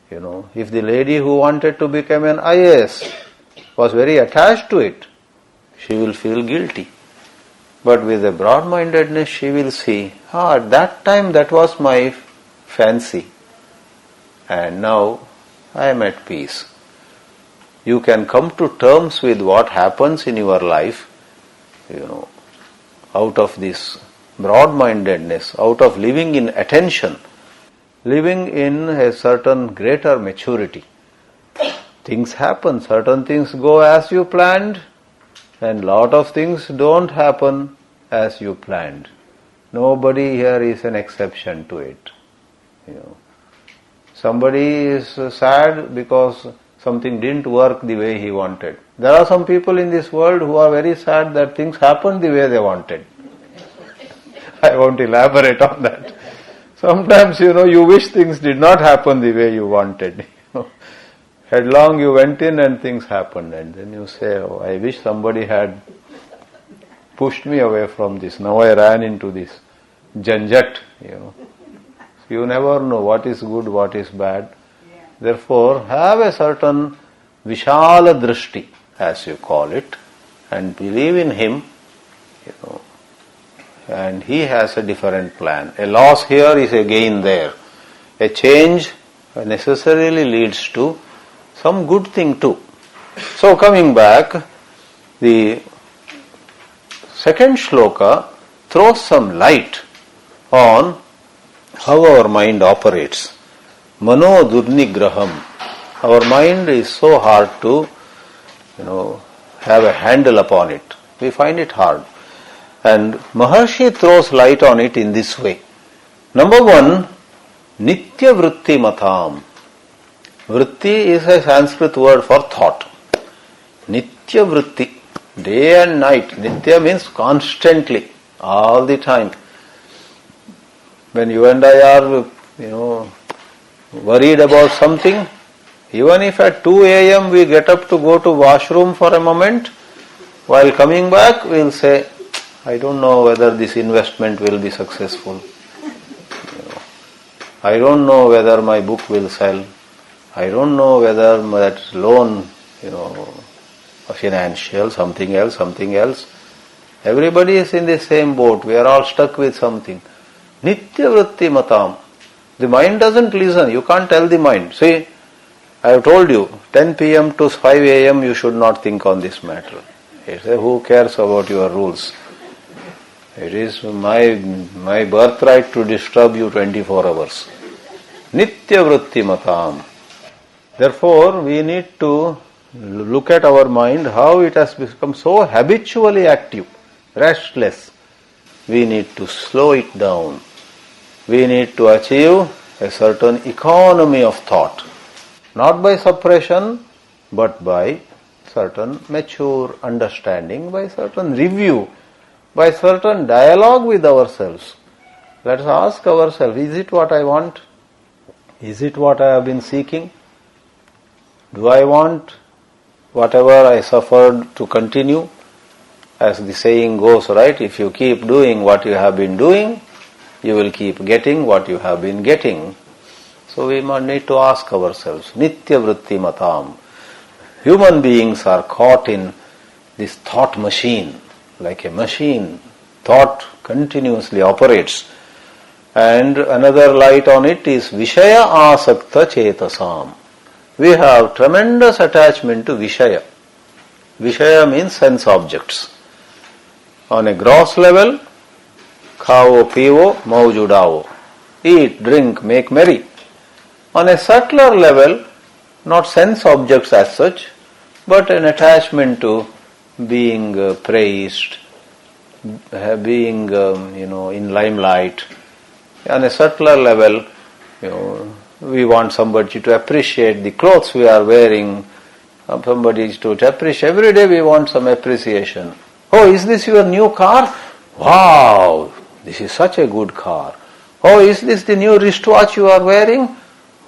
If the lady who wanted to become an IAS was very attached to it, she will feel guilty. But with a broad-mindedness, she will see, at that time that was my fancy. And now I am at peace. You can come to terms with what happens in your life, out of this broad-mindedness, out of living in attention, living in a certain greater maturity. Things happen, certain things go as you planned, and lot of things don't happen as you planned. Nobody here is an exception to it. Somebody is sad because something didn't work the way he wanted. There are some people in this world who are very sad that things happened the way they wanted. I won't elaborate on that. Sometimes, you wish things did not happen the way you wanted. Headlong you went in and things happened, and then you say, I wish somebody had pushed me away from this. Now I ran into this janjat, You never know what is good, what is bad. Yeah. Therefore, have a certain vishala drishti, as you call it, and believe in him, and he has a different plan. A loss here is a gain there. A change necessarily leads to some good thing too. So coming back, the second shloka throws some light on how our mind operates. Mano durnigraham. Our mind is so hard to, have a handle upon it. We find it hard. And Maharshi throws light on it in this way. Number 1, Nitya Vritti Matham. Vritti is a Sanskrit word for thought. Nitya vritti, day and night. Nitya means constantly, all the time. When you and I are, worried about something, even if at 2 a.m. we get up to go to washroom for a moment, while coming back we will say, I don't know whether this investment will be successful. I don't know whether my book will sell. I don't know whether that loan, financial, something else. Everybody is in the same boat. We are all stuck with something. Nitya vritti matam. The mind doesn't listen. You can't tell the mind. See, I have told you, 10 p.m. to 5 a.m. you should not think on this matter. You say, who cares about your rules? It is my birthright to disturb you 24 hours. Nitya vritti matam. Therefore, we need to look at our mind, how it has become so habitually active, restless. We need to slow it down. We need to achieve a certain economy of thought. Not by suppression, but by certain mature understanding, by certain review, by certain dialogue with ourselves. Let us ask ourselves, is it what I want? Is it what I have been seeking? Do I want whatever I suffered to continue? As the saying goes, right? If you keep doing what you have been doing, you will keep getting what you have been getting. So we must need to ask ourselves, Nitya vritti matam. Human beings are caught in this thought machine, like a machine. Thought continuously operates. And another light on it is Vishaya asakta chetasam. We have tremendous attachment to Vishaya. Vishaya means sense objects. On a gross level, khao, pivo, mauj udao. Eat, drink, make merry. On a subtler level, not sense objects as such, but an attachment to being praised, being, in limelight. On a subtler level, we want somebody to appreciate the clothes we are wearing, somebody to appreciate. Every day we want some appreciation. Oh, is this your new car? Wow, this is such a good car. Oh, is this the new wristwatch you are wearing?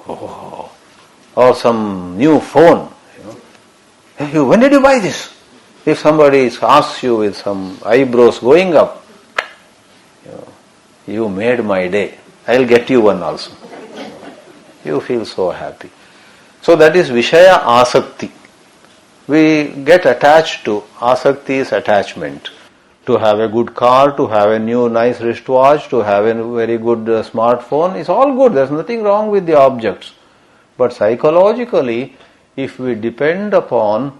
Oh, or some new phone. Hey, when did you buy this? If somebody asks you with some eyebrows going up, you made my day. I'll get you one also. You feel so happy. So that is Vishaya asakti. We get attached to, asakti is attachment. To have a good car, to have a new nice wristwatch, to have a very good smartphone, is all good. There's nothing wrong with the objects. But psychologically, if we depend upon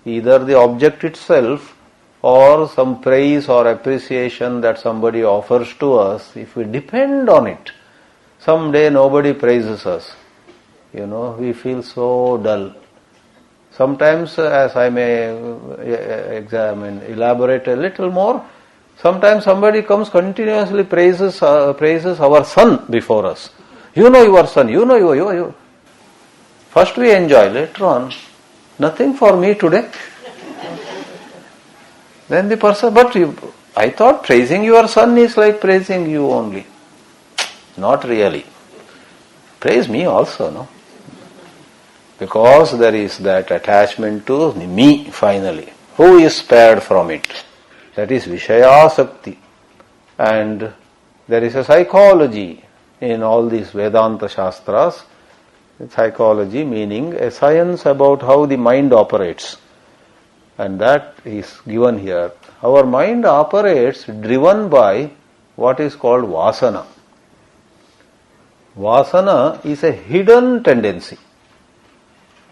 either the object itself or some praise or appreciation that somebody offers to us, if we depend on it, someday nobody praises us. We feel so dull. Sometimes, as I may elaborate a little more, sometimes somebody comes continuously praises our son before us. Your son, you. First we enjoy, later on, nothing for me today. Then the person, I thought praising your son is like praising you only. Not really. Praise me also, no? Because there is that attachment to me finally. Who is spared from it? That is Vishayasakti. And there is a psychology in all these Vedanta Shastras. Psychology meaning a science about how the mind operates. And that is given here. Our mind operates driven by what is called vasana. Vasana is a hidden tendency.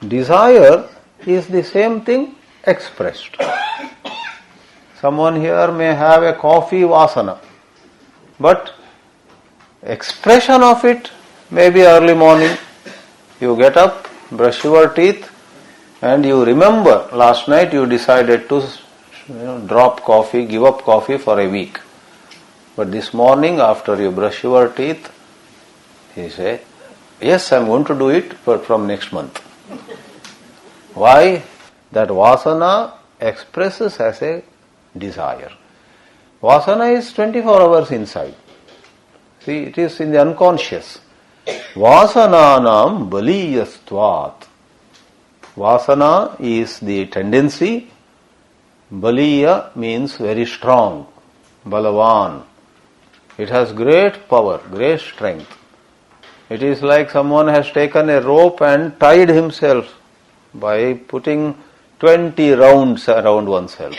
Desire is the same thing expressed. Someone here may have a coffee vasana, but expression of it may be early morning. You get up, brush your teeth, and you remember last night you decided to drop coffee, give up coffee for a week. But this morning after you brush your teeth, you say, yes, I am going to do it, but from next month. Why? That vasana expresses as a desire. Vasana is 24 hours inside. See, it is in the unconscious. Vasananam baliyastvat. Vasana is the tendency. Baliya means very strong. Balavan. It has great power, great strength. It is like someone has taken a rope and tied himself by putting 20 rounds around oneself.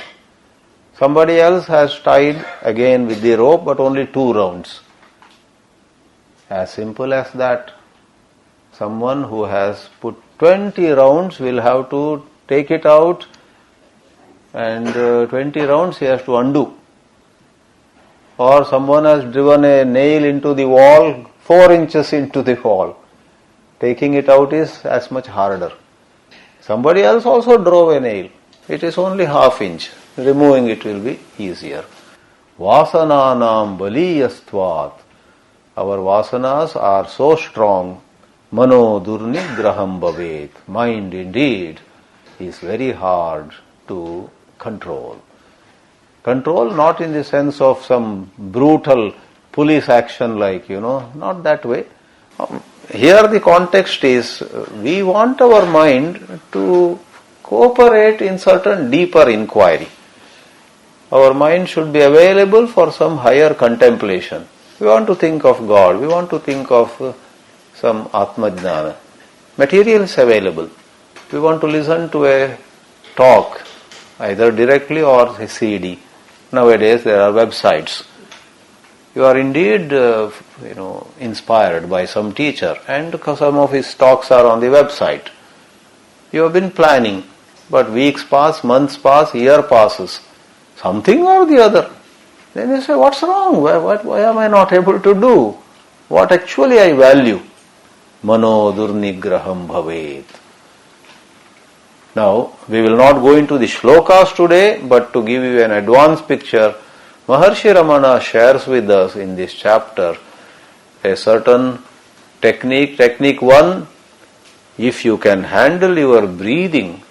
Somebody else has tied again with the rope, but only 2 rounds. As simple as that. Someone who has put 20 rounds will have to take it out, and 20 rounds he has to undo. Or someone has driven a nail into the wall, 4 inches into the wall. Taking it out is as much harder. Somebody else also drove a nail. It is only half inch. Removing it will be easier. Vasananam baliyastvat. Our vasanas are so strong. Mano durnigraham bhavet. Mind indeed is very hard to control. Control not in the sense of some brutal police action like, not that way. Here the context is, we want our mind to cooperate in certain deeper inquiry. Our mind should be available for some higher contemplation. We want to think of God, we want to think of some Atma Jnana. Material is available. We want to listen to a talk, either directly or a CD. Nowadays there are websites. You are indeed, inspired by some teacher, and some of his talks are on the website. You have been planning, but weeks pass, months pass, year passes. Something or the other. Then you say, what's wrong? Why am I not able to do what actually I value? Mano durnigraham bhavet. Now, we will not go into the shlokas today, but to give you an advanced picture, Maharshi Ramana shares with us in this chapter a certain technique. Technique 1, if you can handle your breathing,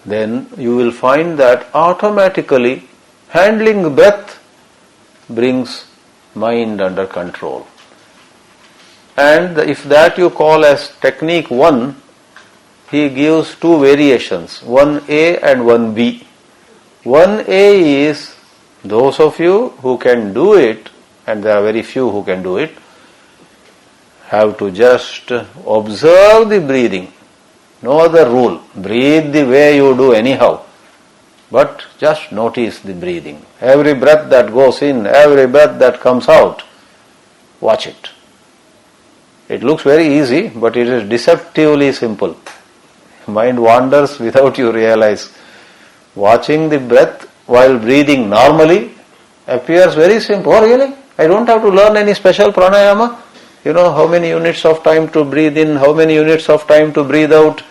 then you will find that automatically handling breath brings mind under control. And if that you call as technique 1, he gives 2 variations, 1A and 1B. 1A is those of you who can do it, and there are very few who can do it, have to just observe the breathing. No other rule. Breathe the way you do anyhow. But just notice the breathing. Every breath that goes in, every breath that comes out, watch it. It looks very easy, but it is deceptively simple. Mind wanders without you realize. Watching the breath while breathing normally appears very simple. Oh really? I don't have to learn any special pranayama? How many units of time to breathe in, how many units of time to breathe out,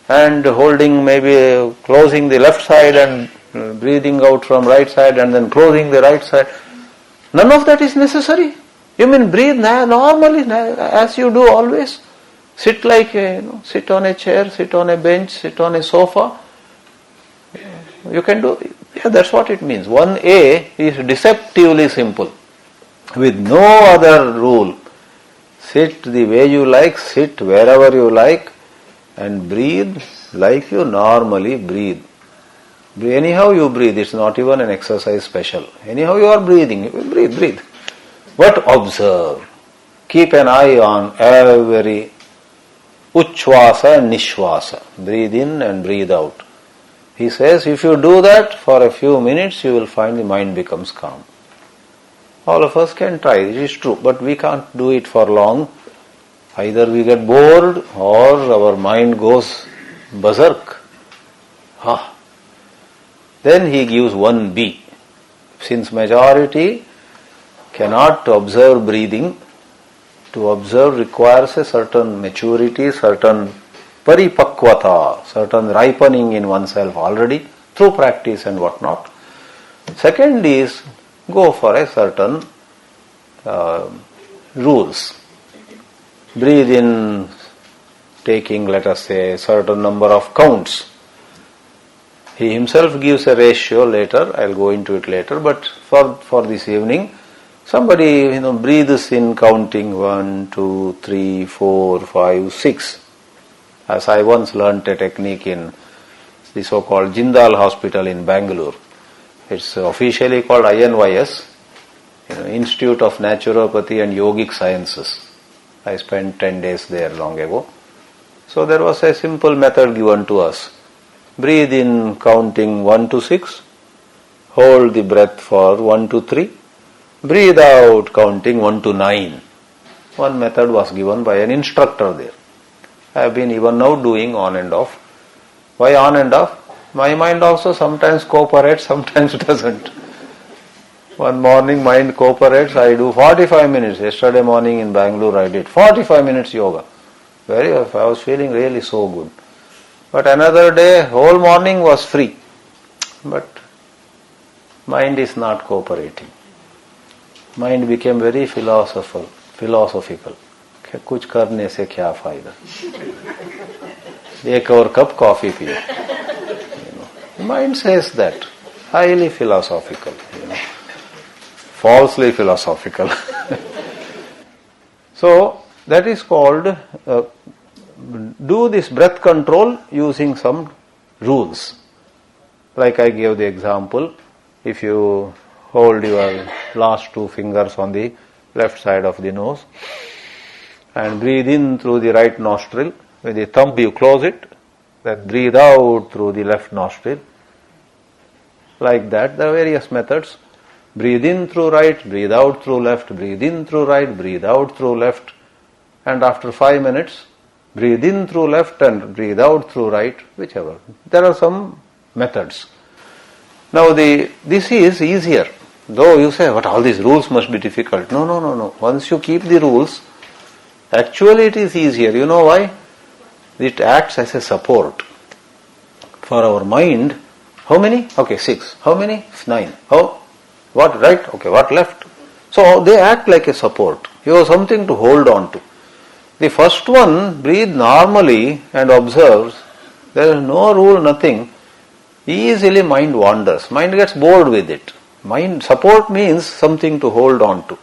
and holding, maybe closing the left side and breathing out from right side and then closing the right side. None of that is necessary. You mean breathe normally as you do always. Sit sit on a chair, sit on a bench, sit on a sofa. You can do, that's what it means. 1A is deceptively simple, with no other rule. Sit the way you like, sit wherever you like, and breathe like you normally breathe. Anyhow you breathe, it's not even an exercise special. Anyhow you are breathing, breathe. But observe. Keep an eye on every uchvasa and nishvasa. Breathe in and breathe out. He says, if you do that for a few minutes, you will find the mind becomes calm. All of us can try, it is true, but we can't do it for long. Either we get bored or our mind goes berserk. Then he gives 1B. Since majority cannot observe breathing, to observe requires a certain maturity, certain paripakvata, certain ripening in oneself already through practice and whatnot. Second is, go for a certain rules. breathe in, taking, let us say, a certain number of counts. He himself gives a ratio later, I'll go into it later, but for this evening, somebody breathes in counting 1, 2, 3, 4, 5, 6. As I once learnt a technique in the so-called Jindal Hospital in Bangalore. It's officially called INYS, Institute of Naturopathy and Yogic Sciences. I spent 10 days there long ago. So there was a simple method given to us. Breathe in counting 1 to 6, hold the breath for 1 to 3, breathe out counting 1 to 9. One method was given by an instructor there. I have been even now doing on and off. Why on and off? My mind also sometimes cooperates, sometimes doesn't. One morning mind cooperates, I do 45 minutes. Yesterday morning in Bangalore I did 45 minutes yoga. I was feeling really so good. But another day, whole morning was free. But mind is not cooperating. Mind became very philosophical. कुछ करने से क्या फायदा? एक और cup coffee पियो. Mind says that. Highly philosophical. Falsely philosophical. So, that is called do this breath control using some rules. Like I gave the example, if you hold your last 2 fingers on the left side of the nose and breathe in through the right nostril, with the thumb you close it, then breathe out through the left nostril. Like that, there are various methods. Breathe in through right, breathe out through left, breathe in through right, breathe out through left. And after 5 minutes, breathe in through left and breathe out through right, whichever. There are some methods. Now this is easier. Though you say, but all these rules must be difficult. No. Once you keep the rules, actually it is easier. You know why? It acts as a support. For our mind, how many? Okay, 6. How many? 9. How? What right? Okay, what left? So they act like a support. You have something to hold on to. The first one, breathe normally and observes. There is no rule, nothing. Easily mind wanders. Mind gets bored with it. Mind support means something to hold on to.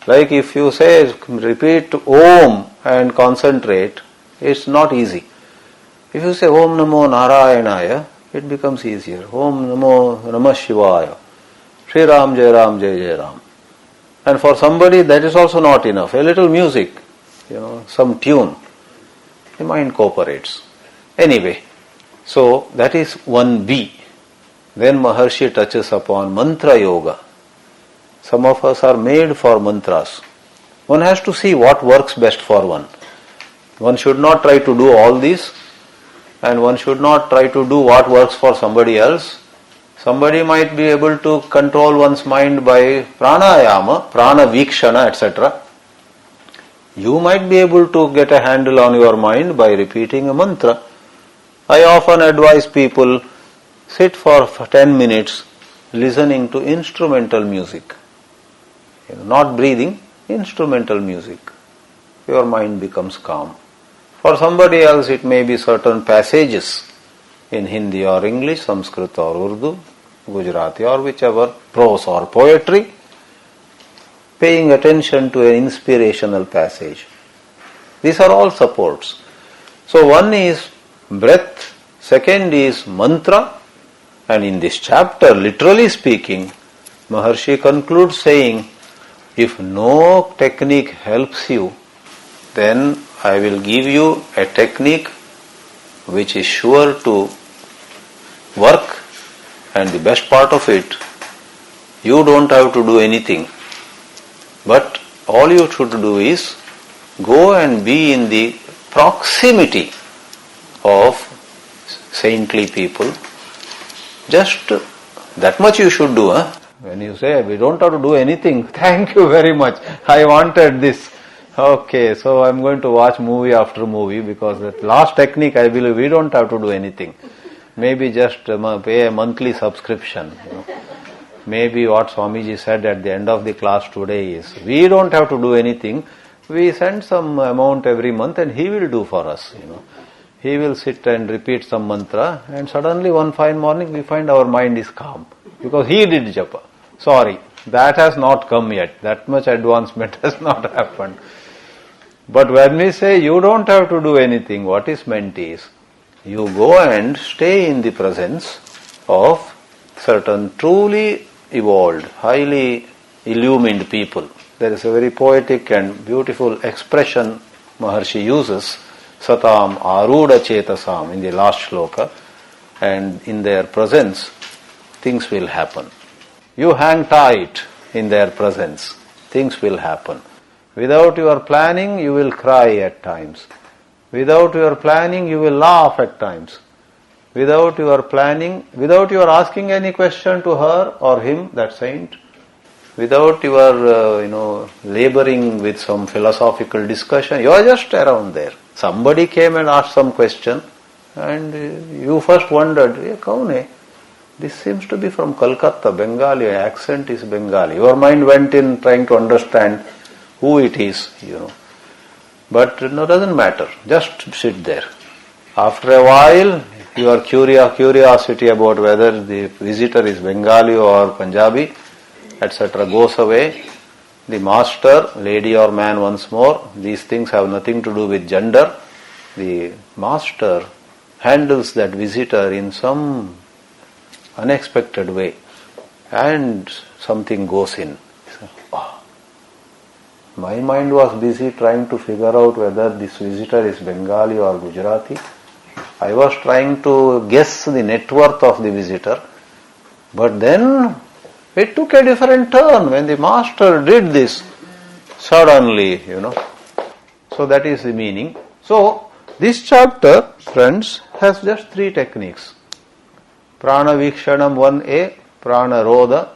Like if you say, repeat Om and concentrate, it's not easy. If you say Om Namo Narayanaya, it becomes easier. Om Namo Namah Shivaya. Shri Ram Jai Ram Jai Jai Ram. And for somebody that is also not enough. A little music, some tune. The mind cooperates. Anyway, so that is 1B. Then Maharshi touches upon mantra yoga. Some of us are made for mantras. One has to see what works best for one. One should not try to do all these, and one should not try to do what works for somebody else. Somebody might be able to control one's mind by pranayama, prana vikshana, etc. You might be able to get a handle on your mind by repeating a mantra. I often advise people, sit for 10 minutes listening to instrumental music. Not breathing, instrumental music. Your mind becomes calm. For somebody else it may be certain passages in Hindi or English, Sanskrit or Urdu, Gujarati or whichever, prose or poetry, paying attention to an inspirational passage. These are all supports. So one is breath, second is mantra, and in this chapter, literally speaking, Maharshi concludes saying, if no technique helps you, then I will give you a technique which is sure to work, and the best part of it, you don't have to do anything. But all you should do is go and be in the proximity of saintly people. Just that much you should do. When you say, we don't have to do anything, thank you very much, I wanted this. Okay, so I'm going to watch movie after movie, because that last technique, I believe we don't have to do anything. Maybe just pay a monthly subscription. Maybe what Swami Ji said at the end of the class today is, we don't have to do anything, we send some amount every month and he will do for us, He will sit and repeat some mantra, and suddenly one fine morning we find our mind is calm. Because he did japa. Sorry, that has not come yet. That much advancement has not happened. But when we say you don't have to do anything, what is meant is, you go and stay in the presence of certain truly evolved, highly illumined people. There is a very poetic and beautiful expression Maharshi uses, Satam Aruda Chetasam, in the last shloka, and in their presence, things will happen. You hang tight in their presence, things will happen. Without your planning, you will cry at times. Without your planning, you will laugh at times. Without your planning, without your asking any question to her or him, that saint, without your, laboring with some philosophical discussion, you are just around there. Somebody came and asked some question, and you first wondered, kaun hai? This seems to be from Kolkata, Bengali, accent is Bengali. Your mind went in trying to understand who it is, But doesn't matter. Just sit there. After a while, your curiosity about whether the visitor is Bengali or Punjabi, etc. goes away. The master, lady or man once more, these things have nothing to do with gender. The master handles that visitor in some unexpected way, and something goes in. My mind was busy trying to figure out whether this visitor is Bengali or Gujarati. I was trying to guess the net worth of the visitor, but then it took a different turn when the master did this suddenly, So that is the meaning. So this chapter, friends, has just 3 techniques. Prana Vikshanam 1A, Prana Rodha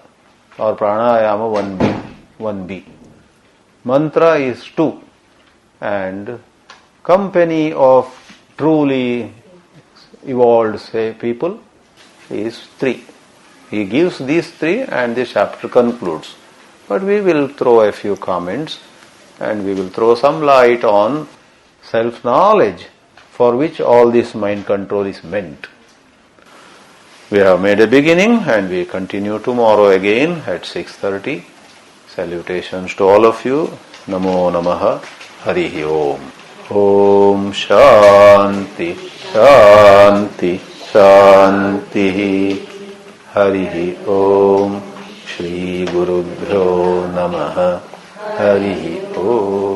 or Pranayama 1B. Mantra is 2, and company of truly evolved people is 3. He gives these 3 and the chapter concludes. But we will throw a few comments and we will throw some light on self-knowledge for which all this mind control is meant. We have made a beginning and we continue tomorrow again at 6:30. Salutations to all of you. Namo Namaha. Harihi Om. Om Shanti Shanti Shanti. Harihi Om. Shri Gurubhyo Namaha. Harihi Om.